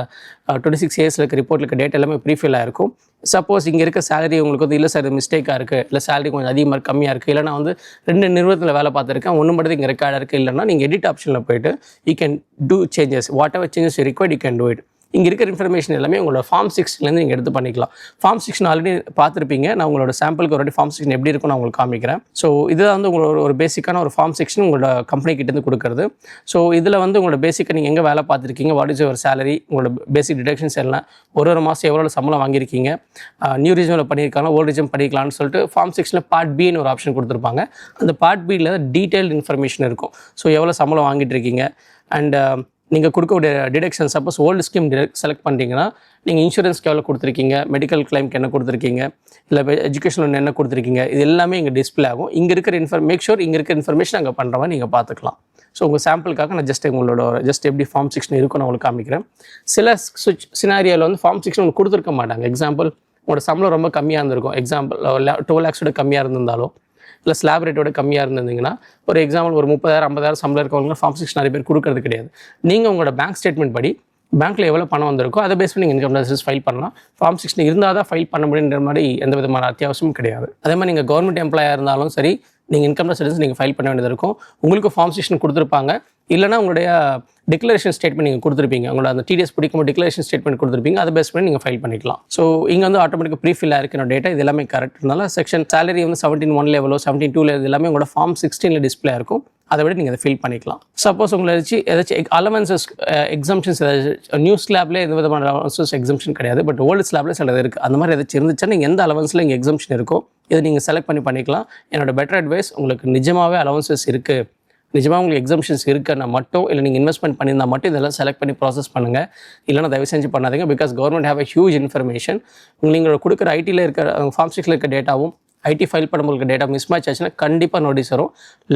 26 இயர்ஸில் இருக்க ரிப்போர்ட்டில் இருக்க டேட்டா எல்லாமே ப்ரீஃபில் ஆகிருக்கும். சப்போஸ் இங்கே இருக்க சேலரி உங்களுக்கு வந்து இல்லை சார் இது மிஸ்டேக்காக இருக்குது, இல்லை சேலரி கொஞ்சம் அதிகமாக கம்மியாக இருக்குது, இல்லைனா வந்து 2 நிறுவனத்தில் வேலை பார்த்துருக்கேன், ஒன்று மட்டும் இங்கே ரெக்கார்டாக இருக்குது, இல்லைனா நீங்கள் எடிட் ஆப்ஷனில் போய்ட்டு you can do changes, what ever changes you required you can do it. இங்கே இருக்கிற இன்ஃபர்மேஷன் எல்லாமே உங்களோட ஃபார்ம் 6லேருந்து நீங்கள் எடுத்து பண்ணிக்கலாம். ஃபார்ம் 6 ஆல்ரெடி பார்த்துருப்பீங்க, நான் உங்களோட சாம்பிளுக்கு ஒரு ஃபார்ம் 6 எப்படி இருக்கும் நான் உங்களுக்கு காமிக்கிறேன். ஸோ இதுதான் வந்து உங்களோட ஒரு பேசிக்கான ஒரு ஃபார்ம் 6 உங்களோட கம்பெனி கிட்டேருந்து கொடுக்குறது. ஸோ இதில் வந்து உங்களோட பேசிக்காக நீங்கள் எங்கே வேலை பார்த்துருக்கீங்க, வாட் இஸ் யுவர் சேலரி, உங்களோட பேசிக் டிடக்ஷன்ஸ் எல்லாம், ஒரு மாதம் எவ்வளோ சம்பளம் வாங்கியிருக்கீங்க, நியூ ரிஜிமில் பண்ணியிருக்காங்க, ஓல்டு ரிஜிம் பண்ணிக்கலாம்னு சொல்லிட்டு ஃபார்ம் 6 பார்ட் பின்னு ஒரு ஆப்ஷன் கொடுத்துருப்பாங்க. அந்த பார்ட் பியில் டீட்டெயில் இன்ஃபர்மேஷன் இருக்கும். ஸோ எவ்வளோ சம்பளம் வாங்கிட்டு இருக்கீங்க அண்ட் நீங்கள் கொடுக்கக்கூடிய deduction, suppose old scheme select பண்ணுறீங்கன்னா நீங்கள் இன்சூரன்ஸ்க்கு எவ்வளோ கொடுத்துருக்கீங்க, மெடிக்கல் கிளைம்க்கு என்ன கொடுத்துருக்கீங்க, இல்லை எஜுகேஷன் லோன் என்ன கொடுத்துருக்கீங்க, இது எல்லாமே இங்கே டிஸ்பிளே ஆகும். இங்கே இருக்கிற மேக் ஷூர் இங்கே இருக்கிற இன்ஃபர்மேஷன் அங்கே பண்ணுற மாதிரி நீங்கள் பார்த்துக்கலாம். ஸோ உங்கள் சாம்பிளுக்காக நான் உங்களோட எப்படி ஃபார்ம் 6 இருக்குன்னு உங்களுக்கு காமிக்கிறேன். சில சினாரியோவில் வந்து ஃபார்ம் 6 உங்களுக்கு கொடுத்துருக்க மாட்டாங்க. எக்ஸாம்பிள் உங்களோட சம்பளம் ரொம்ப கம்மியாக இருந்திருக்கும், எக்ஸாம்பிள் 2 lakhs கம்மியாக இருந்திருந்தாலோ இல்லை ஸ்லாப் ரேட்டோட கம்மியாக இருந்தீங்கன்னா, ஒரு எக்ஸாம்பிள் ஒரு 30,000-50,000 சம்பளம் இருக்கவங்க ஃபார்ம் 6 நிறைய பேர் கொடுக்கறது கிடையாது. நீங்கள் உங்களோட பேங்க் ஸ்டேட்மெண்ட் படி பேங்க்கில் எவ்வளோ பணம் வந்திருக்கோ அதை பேஸ் பண்ணி நீங்கள் இன்கம் டேக்ஸ் ஃபைல் பண்ணலாம். ஃபார்ம் 6 இருந்தால் தான் ஃபைல் பண்ண முடியுன்ற மாதிரி எந்த விதமான அத்தியாவசியமும் கிடையாது. அதே மாதிரி நீங்கள் கவர்மெண்ட் எம்ப்ளாயாக இருந்தாலும் சரி, நீங்கள் இன்கம் டேக்ஸ் நீங்கள் ஃபைல் பண்ண வேண்டியது இருக்கும். உங்களுக்கு ஃபார்ம் 6 கொடுத்துருப்பாங்க, இல்லைனா உங்களுடைய டிக்ளரேஷன் ஸ்டேட்மெண்ட் நீங்கள் கொடுத்துருப்பீங்க, உங்களோட அந்த டிடிஎஸ் பிடிக்கும் டிக்ளரேஷன் ஸ்டேட்மெண்ட் கொடுத்துருப்பீங்க, அதை பேஸ் பண்ணி நீங்கள் ஃபைல் பண்ணிக்கலாம். ஸோ இங்கே வந்து ஆட்டோமேட்டிக்காக ப்ரீஃபில் இருக்கிற டேட்டா இது எல்லாமே கரெக்ட் இருந்தாலும் செக்ஷன் சேலரி வந்து 17(1) லெவலோ 17(2) லெவல் எல்லாமே உங்களோட ஃபார்ம் 16 டிஸ்பிளே இருக்கும். அதை விட நீங்கள் அதை ஃபில் பண்ணிக்கலாம். சப்போஸ் உங்களை ஏதாச்சும் அலவன்சஸ் எக்ஸம்ஷன்ஸ் ஏதாச்சும் நியூ ஸ்லாப்லேயே எந்த விதமான அலவன்சஸ் எக்ஸம்ஷன் கிடையாது, பட் ஓல்டு ஸ்லாப்லேயே சிலது இருக்குது. அந்த மாதிரி ஏதாச்சும் இருந்துச்சுன்னா நீங்கள் எந்த அலவன்ஸில் இங்கே எக்ஸம்ஷன் இருக்கோ இதை நீங்கள் செலக்ட் பண்ணிக்கலாம். என்னோட பெட்டர் அட்வைஸ், உங்களுக்கு நிஜமாகவே அலவன்சஸ் இருக்குது, நிஜமாக உங்களுக்கு எக்ஸம்ஷன்ஸ் இருக்குன்னா மட்டும், இல்லை நீங்கள் இன்வெஸ்ட்மெண்ட் பண்ணியிருந்தால் மட்டும் இதெல்லாம் செலக்ட் பண்ணி ப்ராசஸ் பண்ணுங்கள். இல்லைனா தயவு செஞ்சு பண்ணாதீங்க. Because government have a huge information. நீங்களோட கொடுக்குற ஐடியில் இருக்க ஃபார்ம் 6 இருக்க டேட்டாவும் ஐடி ஃபைல் பண்ணும்போது டேட்டா மிஸ் மேட்ச் ஆச்சுன்னா கண்டிப்பாக நோட்டீஸ் வரும்.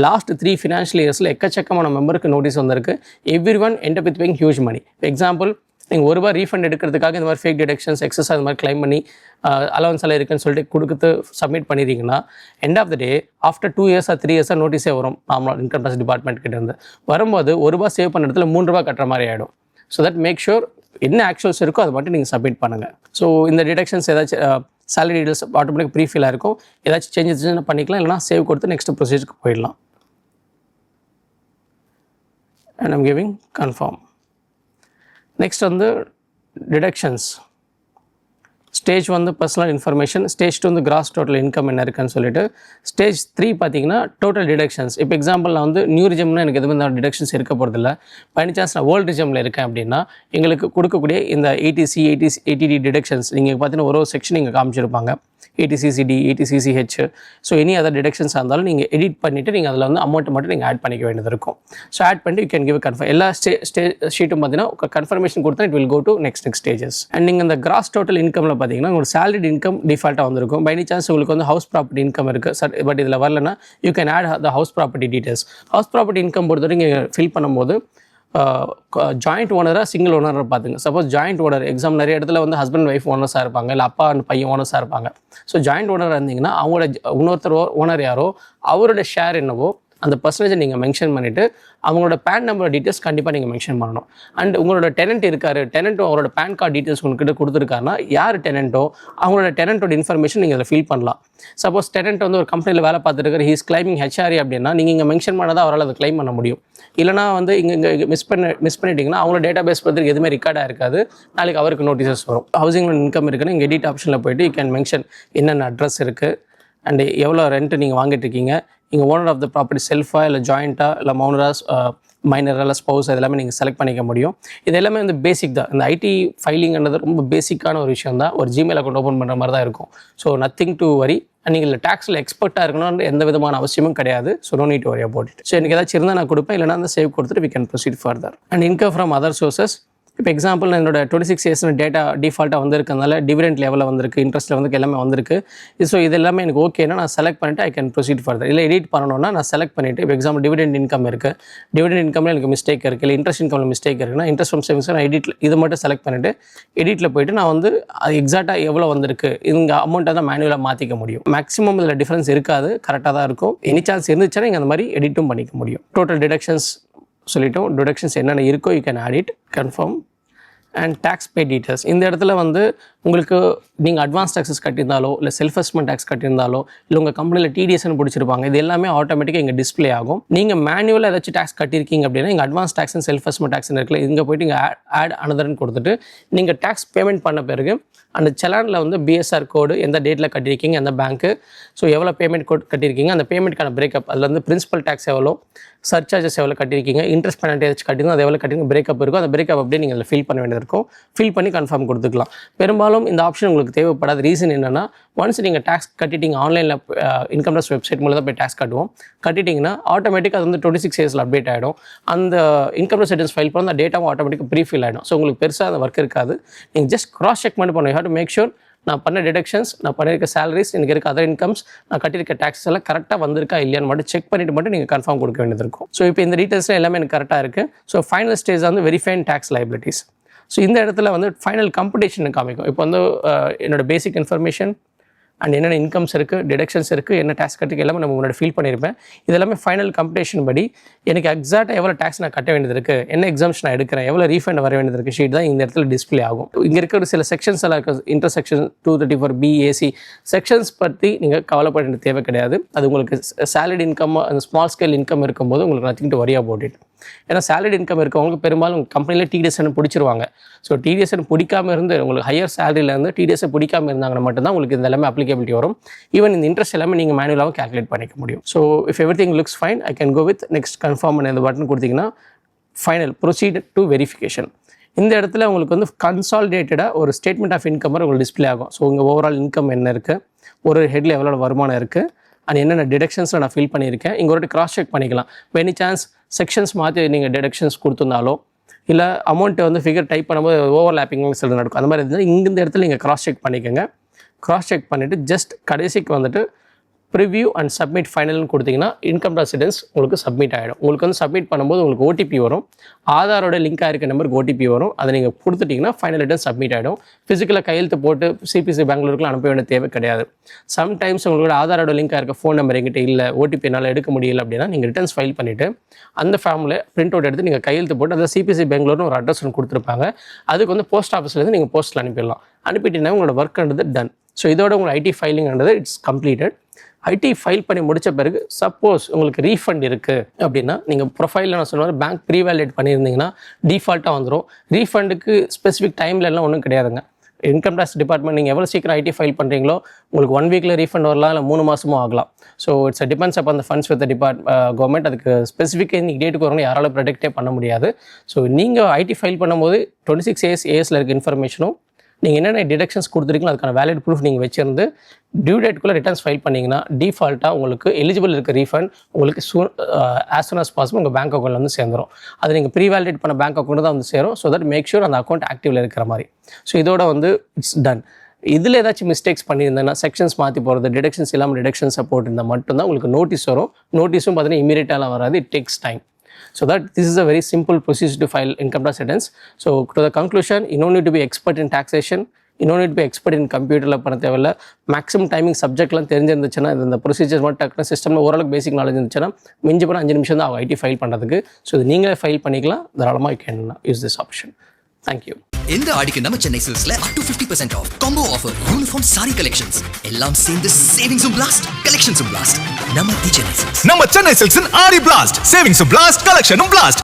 லாஸ்ட் 3 ஃபினான்ஷியல் இயர்ஸில் எக்கச்சக்கமான மெம்பருக்கு நோட்டீஸ் வந்திருக்கு. Everyone end up with paying huge money. Example, நீங்கள் ₹1 ரீஃபண்ட் எடுக்கிறதுக்காக இந்த மாதிரி ஃபேக் டிடக்ஷன்ஸ் எக்ஸஸ் அது மாதிரி கிளைம் பண்ணி அலவன்ஸ் எல்லாம் இருக்குன்னு சொல்லிட்டு கொடுத்து சப்மிட் பண்ணிடுறீங்கன்னா end of the day after 2 years or 3 years நோட்டீஸே வரும் நார்மலாக இன்கம் டேக்ஸ் டிபார்ட்மெண்ட் கிட்டேருந்து. வரும்போது ₹1 சேவ் பண்ண இடத்துல ₹3 கட்டுற மாதிரி ஆகிடும். ஸோ தட் மேக் ஷூர் என்ன ஆக்சுவல்ஸ் இருக்கோ அதை மட்டும் நீங்கள் சப்மிட் பண்ணுங்கள். ஸோ இந்த டிடக்ஷன்ஸ் ஏதாச்சும் சேலரி டீடைல்ஸ் ஆட்டோமேட்டிக் ப்ரீஃபில் இருக்கும். ஏதாச்சும் சேஞ்சஸ் பண்ணிக்கலாம், இல்லைனா சேவ் கொடுத்து நெக்ஸ்ட் ப்ரொசீஜருக்கு போயிடலாம். And I'm giving confirm. Next வந்து டிடக்ஷன்ஸ். ஸ்டேஜ் வந்து பர்சனல் இன்ஃபர்மேஷன், ஸ்டேஜ் 2 வந்து கிராஸ் டோட்டல் இன்கம் என்ன இருக்குன்னு சொல்லிட்டு, ஸ்டேஜ் 3 பார்த்தீங்கன்னா டோட்டல் டிடக்ஷன்ஸ். இப்போ எக்ஸாம்பிள் நான் வந்து நியூ ரிஜிம்னா எனக்கு எதுவும் டிடக்ஷன்ஸ் இருக்க போகிறதில்ல, பை சான்ஸ் நான் ஓல்டு ரிஜிமில் இருக்கேன் அப்படின்னா எங்களுக்கு கொடுக்கக்கூடிய இந்த ATD டிடக்ஷன்ஸ் நீங்கள் பார்த்தீங்கன்னா ஒரு செக்ஷன் நீங்கள் காமிச்சிருப்பாங்க. ATCCD, ATCCH, so any other டிடக்ஷன்ஸாக இருந்தாலும் நீங்கள் எடிட் பண்ணிவிட்டு நீங்கள் அதில் வந்து அமௌண்ட்டை மட்டும் நீங்கள் ஆட் பண்ணிக்க வேண்டியது இருக்கும். ஸோ ஆட் பண்ணிட்டு யூ கேன் கிவ் கன்ஃபர்ம். எல்லா ஷீட்டும் பார்த்தீங்கன்னா கன்ஃபர்மேஷன் கொடுத்தா it will go to next stages. And நீங்கள் இந்த கிராஸ் டோட்டல் இன்கமில் பார்த்தீங்கன்னா உங்களுக்கு salaried income டிஃபால்ட்டாக வந்திருக்கும். பை எனி சான்ஸ் உங்களுக்கு வந்து ஹவுஸ் ப்ராப்பர்ட்டி இன்கம் இருக்குது, பட் இதில் வரலன்னா you can add the house property details. House property income பொறுத்தவரைக்கும் நீங்கள் ஃபில் பண்ணும்போது ஜாயிண்ட் ஓனராக சிங்கிள் ஓனராக பார்த்துங்க. சப்போஸ் ஜாயிண்ட் ஓனர் எக்ஸாம் நிறைய இடத்துல வந்து ஹஸ்பண்ட் ஒய்ஃப் ஓனர்ஸாக இருப்பாங்க, இல்லை அப்பா அண்ட் பையன் ஓனர்ஸாக இருப்பாங்க. ஸோ ஜாயிண்ட் ஓனராக இருந்தீங்கன்னா அவங்களோட இன்னொருத்தர் ஓனர் யாரோ அவரோட ஷேர் என்னவோ அந்த பர்சன்டேஜை நீங்கள் மென்ஷன் பண்ணிவிட்டு அவங்களோட பேன் நம்பர் டீட்டெயில்ஸ் கண்டிப்பாக நீங்கள் மென்ஷன் பண்ணணும். அண்ட் உங்களோட டெனன்ட் இருக்காரு, டெனன்ட்டோ அவரோட பேன் கார்டு டீட்டெயில்ஸ் உங்கள்கிட்ட கொடுத்துருக்காருன்னா யார் டெனன்ட்டோ அவங்களோட டெனன்ட்டோட இன்ஃபர்மேஷன் நீங்கள் அதில் ஃபில் பண்ணலாம். சப்போஸ் டெனன்ட் வந்து ஒரு கம்பெனியில் வேலை பார்த்துருக்காரு, ஹீஸ் கிளைமிங் ஹெச்ஆர்ஏ அப்படின்னா நீங்கள் இங்கே மென்ஷன் பண்ணால் தான் அவரால் அதை கிளைம் பண்ண முடியும். இல்லைனா வந்து இங்கே மிஸ் பண்ணிட்டீங்கன்னா அவங்களோட டேட்டா பேஸ் பற்றி எதுவுமே ரெக்கார்டாக இருக்காது, நாளைக்கு அவருக்கு நோட்டீஸஸ் வரும். ஹவுசிங் லோன் இன்கம் இருக்குன்னு இங்கே எடிட் ஆப்ஷனில் போய்ட்டு யூ கேன் மென்ஷன் என்னென்ன அட்ரஸ் இருக்குது அண்ட் எவ்வளோ ரெண்ட்டு நீங்கள் வாங்கிட்டு இருக்கீங்க, நீங்கள் ஓனர் ஆஃப் த ப்ராப்பர்ட்டி செல்ஃபாக இல்லை ஜாயிண்ட்டாக இல்லை மைனராக இல்லை ஸ்பௌஸ் அதெல்லாமே நீங்கள் செலக்ட் பண்ணிக்க முடியும். இது எல்லாமே வந்து பேசிக் தான். இந்த ஐடி ஃபைலிங்கிறது ரொம்ப பேசிக்கான ஒரு விஷயம் தான். ஒரு ஜிமெயில் அக்கௌண்ட் ஓப்பன் பண்ணுற மாதிரி தான் இருக்கும். So nothing to worry. நீங்கள் டேக்ஸில் எக்ஸ்பர்ட்டாக இருக்கணும்னு எந்த விதமான அவசியமும் கிடையாது. So no need to worry about it. So எனக்கு ஏதாச்சும் இருந்தால் நான் கொடுப்பேன், இல்லைனா அந்த சேவ் கொடுத்துட்டு we can proceed further. And income from other sources. இப்போ எக்ஸாம்பிள் என்னோட 26 இயர்ஸ் டேட்டா டிஃபால்ட்டாக வந்திருக்கனால டிவிடெண்ட் லெவலில் வந்திருக்கு, இன்ட்ரெஸ்ட்டில் வந்து எல்லாமே வந்திருக்கு. ஸோ இது எல்லாமே எனக்கு ஓகேனா நான் செலக்ட் பண்ணிவிட்டு ஐ கேன் ப்ரொசீட் ஃபர்தர். இல்லை எடிட் பண்ணணும்னா நான் செலக்ட் பண்ணிவிட்டு இப்போ எக்ஸாம்பிள் டிவிடெண்ட் இன்கம் இருக்குது, டிவிடெண்ட் இன்கமில் எனக்கு மிஸ்டேக் இருக்குது, இல்லை இன்ட்ரெஸ்ட் இன்கமில் மிஸ்டேக் இருக்குன்னா இன்ட்ரெஸ்ட் ஃப்ரம் சேவிங்ஸ் நான் எடிட்டில் இது மட்டும் செலக்ட் பண்ணிவிட்டு எடிட்டில் போய்ட்டு நான் வந்து அது எக்ஸாக்டாக எவ்வளோ வந்திருக்கு இங்கே அமௌண்ட்டை தான் மேனுவலாக மாற்றிக்க முடியும். மேக்ஸிமம் இதில் டிஃப்ரென்ஸ் இருக்காது, கரெக்டாக தான் இருக்கும். எனி சான்ஸ் இருந்துச்சுன்னா நீங்கள் அந்த மாதிரி எடிட்டும் பண்ணிக்க முடியும். டோட்டல் டிடக்ஷன்ஸ் சொல்லிட்டோம். டிடக்ஷன்ஸ் என்னென்ன இருக்கோ you can add it, confirm. And tax pay details. இந்த இடத்துல வந்து உங்களுக்கு நீங்கள் அட்வான்ஸ் டேக்ஸஸ் கட்டியிருந்தாலோ இல்லை செல்ஃப் அசஸ்மெண்ட் டேக்ஸ் கட்டியிருந்தாலோ இல்லை உங்கள் கம்பெனியில் டிடிஎஸ்ன்னு பிடிச்சிருப்பாங்க, இது எல்லாமே ஆட்டோமேட்டிக்காக இங்கே டிஸ்பிளே ஆகும். நீங்கள் மேனுவலாக ஏதாச்சும் டேக்ஸ் கட்டியிருக்கீங்க அப்படின்னா இங்கே advance tax and self assessment tax இருக்குல்ல, இங்கே போய்ட்டு இங்கே ஆட் அனதர்னு கொடுத்துட்டு நீங்கள் டேக்ஸ் பேமெண்ட் பண்ண பிறகு அந்த செலானில் வந்து பிஎஸ்ஆர் கோடு எந்த டேட்டில் கட்டியிருக்கீங்க, எந்த பேங்க்கு, ஸோ எவ்வளோ பேமெண்ட் கோட் கட்டியிருக்கீங்க, அந்த பேமெண்ட்கான பிரேக்கப், அதில் வந்து பிரின்சிபல் டேக்ஸ் எவ்வளோ, சர்சார்ஜஸ் எவ்வளோ கட்டியிருக்கீங்க, இன்ட்ரெஸ்ட் பெனல்ட்டி ஏதாச்சும் கட்டிருக்கோம் அது எவ்வளோ கட்டிருங்க, பிரேக்கப் இருக்கும். அந்த பிரேக்கப் அப்படியே நீங்கள் அதில் ஃபில் பண்ண வேண்டியது இருக்கும். ஃபில் பண்ணி கன்ஃபார்ம் கொடுத்துக்கலாம். பெரும்பாலும் இந்த ஆப்ஷன் உங்களுக்கு தேவைப்படாத ரீசன் என்னென்னா, ஒன்ஸ் நீங்கள் டேக்ஸ் கட்டிட்டீங்க ஆன்லைனில் இன்கம் டேக்ஸ் வெப்சைட் மூலம் தான் போய் டேக்ஸ் கட்டுவோம், கட்டிட்டிங்கன்னா ஆட்டோமேட்டிக்காக அது வந்து 26 இயர்ஸில் அப்டேட் ஆகிடும். அந்த இன்கம் டேக்ஸ் ரிட்டர்ன்ஸ் ஃபைல் பண்ண அந்த டேட்டாவும் ஆட்டோமேட்டிக்காக ப்ரீஃபில் ஆகிடும். ஸோ உங்களுக்கு பெருசாக அந்த ஒர்க் இருக்காது. நீங்கள் ஜஸ்ட் கிராஸ் செக் மட்டும் பண்ணணும். You have to make sure நான் பண்ண டிடக்ஷன்ஸ், நான் பண்ணியிருக்க சேலரிஸ், எனக்கு இருக்க அதர் இன்கம்ஸ், நான் கட்டியிருக்க டேக்ஸ் எல்லாம் கரெக்டாக வந்திருக்கா இல்லையான்னு மட்டும் செக் பண்ணிட்டு மட்டும் நீங்கள் கன்ஃபார்ம் கொடுக்க வேண்டியது இருக்கும். ஸோ இப்போ இந்த டீட்டெயில்ஸில் எல்லாமே எனக்கு கரெக்டாக இருக்குது. ஸோ ஃபைனல் ஸ்டேஜ் வந்து வெரிஃபைன் டேக்ஸ் லைபிலிட்டிஸ். ஸோ இந்த இடத்துல வந்து ஃபைனல் கம்படிஷன் காமிக்கும். இப்போ வந்து என்னோட பேசிக் இன்ஃபர்மேஷன் அண்ட் என்னென்ன இன்கம்ஸ் இருக்குது, டிடக்ஷன்ஸ் இருக்குது, என்ன டேக்ஸ் கட்டுக்கு எல்லாமே நம்ம முன்னாடி ஃபீல் பண்ணியிருப்பேன். இதெல்லாமே ஃபைனல் கம்படிஷன் படி எனக்கு எக்ஸாக்டாக எவ்வளோ டேக்ஸ் நான் கட்ட வேண்டியது இருக்குது, என்ன எக்ஸாம்ஸ் நான் எடுக்கிறேன், எவ்வளோ ரீஃபண்ட் வர வேண்டியது இருக்குது ஷீட் தான் இந்த இடத்துல டிஸ்பிளே ஆகும். இங்கே இருக்கிற சில செக்ஷன்ஸ் எல்லாம் இருக்குது. இன்டர்செக்ஷன் 234B AC செக்ஷன்ஸ் பற்றி நீங்கள் கவலைப்பட வேண்டிய தேவை கிடையாது. அது உங்களுக்கு சேலரி இன்கம் அந்த ஸ்மால் ஸ்கேல் இன்கம் இருக்கும்போது உங்களுக்கு nothing to worry about it. ஏன்னா சேலரி இன்கம் இருக்கவங்களுக்கு பெரும்பாலும் கம்பெனியில் டிடிஎஸ்ன்னு பிடிச்சிருவாங்க. ஸோ டிடிஎஸ்ன்னு பிடிக்காமல் இருந்து உங்களுக்கு ஹையர் சேலரியிலேருந்து டிடிஎஸ்ஸை பிடிக்காமல் இருந்தாங்கன்னா மட்டும்தான் உங்களுக்கு இந்த எல்லாமே அப்ளிகபிலிட்டி வரும். ஈவன் இந்த இன்ட்ரெஸ்ட் எல்லாமே நீங்கள் மேனுவலாகவும் கேல்குலேட் பண்ணிக்க முடியும். So if everything looks fine I can go with next confirm இந்த பட்டன் கொடுத்தீங்கன்னா ஃபைனல் ப்ரொசீட் டு வெரிஃபிகேஷன். இந்த இடத்துல உங்களுக்கு வந்து கன்சாலிடேட்டடாக ஒரு ஸ்டேட்மெண்ட் ஆஃப் இன்கம் உங்களுக்கு டிஸ்பிளே ஆகும். ஸோ உங்கள் ஓவரால் இன்கம் என்ன இருக்குது, ஒரு ஹெட்டில் எவ்வளோ வருமானம் இருக்குது, அண்ட் என்னென்ன டிடக்ஷன்ஸில் நான் ஃபில் பண்ணியிருக்கேன். இங்கே ஒரு கிராஸ் செக் பண்ணிக்கலாம். எனி சான்ஸ் செக்ஷன்ஸ் மாற்றி நீங்கள் டிடக்ஷன்ஸ் கொடுத்துருந்தாலோ இல்லை அமௌண்ட்டை வந்து ஃபிகர் டைப் பண்ணும்போது ஓவர்லேப்பிங் சில நடக்கும். அந்த மாதிரி இருந்தால் இந்த இடத்துல நீங்கள் கிராஸ் செக் பண்ணிக்கோங்க. கிராஸ் செக் பண்ணிவிட்டு ஜஸ்ட் கடைசிக்கு வந்துட்டு ப்ரிவ்யூ அண்ட் சப்மிட் ஃபைனல்னு கொடுத்தீங்கன்னா இன்கம் ரெசிடென்ஸ் உங்களுக்கு சப்மிட் ஆகிடும். உங்களுக்கு வந்து சப்மிட் பண்ணும்போது உங்களுக்கு ஓடிபி வரும். ஆதாரோட லிங்க் ஆகிருக்க நம்பருக்கு ஓடிபி வரும். அதை நீங்கள் கொடுத்துட்டிங்கன்னா ஃபைனல் ரிட்டர்ன் சப்மிட் ஆகிடும். ஃபிசிக்கலாக கையெழுத்து போட்டு சிபிசி பெங்களூருக்குலாம் அனுப்ப வேண்டிய தேவை கிடையாது. சம்டைம்ஸ் உங்களோட ஆதாரோட லிங்க் ஆகிருக்க ஃபோன் நம்பர் எங்கிட்ட இல்லை, ஓடிபி என்னால் எடுக்க முடியல அப்படின்னா நீங்கள் ரிட்டர்ன்ஸ் ஃபைல் பண்ணிவிட்டு அந்த ஃபார்மில் பிரிண்ட் அவுட் எடுத்து நீங்கள் கையெழுத்து போட்டு அதை சிபிசி பெங்களூர்னு ஒரு அட்ரஸ் ஒன்று கொடுத்துருப்பாங்க. அதுக்கு வந்து போஸ்ட் ஆஃபீஸ்லேருந்து நீங்கள் போஸ்ட்டில் அனுப்பிடலாம். அனுப்பிட்டீங்கன்னா உங்களோட ஒர்க்ன்றது டன். ஸோ இதோட உங்களோட ஐடி ஃபைலிங்ன்றது இட்ஸ் கம்ப்ளீட்டட். ஐடி ஃபைல் பண்ணி முடித்த பிறகு சப்போஸ் உங்களுக்கு ரீஃபண்ட் இருக்குது அப்படின்னா நீங்கள் ப்ரொஃபைலில் நான் சொன்ன பேங்க் ப்ரீவேலிடேட் பண்ணியிருந்தீங்கன்னா டிஃபால்ட்டாக வந்துடும். ரீஃபண்டுக்கு ஸ்பெசிஃபிக் டைம்லலாம் ஒன்றும் கிடையாதுங்க. இன்கம் டேக்ஸ் டிபார்ட்மெண்ட் நீங்கள் எவ்வளோ சீக்கிரம் ஐடி ஃபைல் பண்ணுறீங்களோ உங்களுக்கு 1 வீக்கில் ரீஃபண்ட் வரலாம், இல்லை 3 மாதமும் ஆகலாம். So it's depends upon the funds with government. அதுக்கு ஸ்பெசிஃபிக்காக இன்றைக்கி டேட்டுக்கு வரணும் யாராலும் ப்ரொடெக்டே பண்ண முடியாது. ஸோ நீங்கள் ஐடி ஃபைல் பண்ணும்போது 26 ஏஎஸில் இருக்க இன்ஃபர்மேஷனும் நீங்கள் என்னென்ன டிடக்ஷன்ஸ் கொடுத்துருக்கீங்களோ அதுக்கான வேலிட் ப்ரூஃப் நீங்கள் வச்சிருந்து டியூ டேட்டுக்குள்ளே ரிட்டர்ன்ஸ் ஃபைல் பண்ணிங்கன்னா டிஃபால்ட்டாக உங்களுக்கு எலிஜிபிள் இருக்க ரீஃபண்ட் உங்களுக்கு ஆஸ் சூன் ஆஸ் பாசிபிள் உங்கள் பேங்க் அக்கௌண்ட்டில் வந்து சேர்ந்துடும். அது நீங்கள் ப்ரீ வேலிடேட் பண்ண பேங்க் அக்கௌண்ட் தான் வந்து சேரும். ஸோ தட் மேக் ஷூர் அந்த அக்கௌண்ட் ஆக்டிவில் இருக்கிற மாதிரி. ஸோ இதோட வந்து இட்ஸ் டன். இதில் ஏதாச்சும் மிஸ்டேக்ஸ் பண்ணியிருந்தேன்னா செக்ஷன்ஸ் மாற்றி போகிறது, டிடக்ஷன்ஸ் இல்லாமல் டிடக்ஷன்ஸை போட்டிருந்தால் மட்டும்தான் உங்களுக்கு நோட்டீஸ் வரும். நோட்டீஸும் பார்த்தீங்கன்னா இமீடியட்டாலாம் வராது, it takes time. So that this is a very simple procedure to file income tax returns. So to the conclusion, you don't need to be expert in taxation, you don't need to be expert in computerல பண்ண தேவையில்ல. Maximum timing சப்ஜெக்ட்லாம் தெரிஞ்சிருந்துச்சுன்னா இந்த procedures மட்டும் டக்குனு சிஸ்டமில் ஓரளவுக்கு basic knowledge இருந்துச்சுன்னா மிஞ்சி போனால் 5 நிமிஷம் தான் ஆகும் ஐடி ஃபைல் பண்ணுறதுக்கு. ஸோ இது நீங்களே ஃபைல் பண்ணிக்கலாம், தாராளமாக you can use this option. Thank you. இந்த ஆடிக்கு நம்ம சென்னை சில்க்ஸ்ல up to 50% off combo offer, uniform sari collections எல்லாம் சேர்ந்து சேவிங்ஸும் பிளாஸ்ட் கலெக்ஷன்ஸும் பிளாஸ்ட். நம்ம தி சென்னை சில்க்ஸ். நம்ம சென்னை சில்க்ஸின் ஆடி பிளாஸ்ட், சேவிங்ஸும் பிளாஸ்ட், கலெக்ஷனும் பிளாஸ்ட்.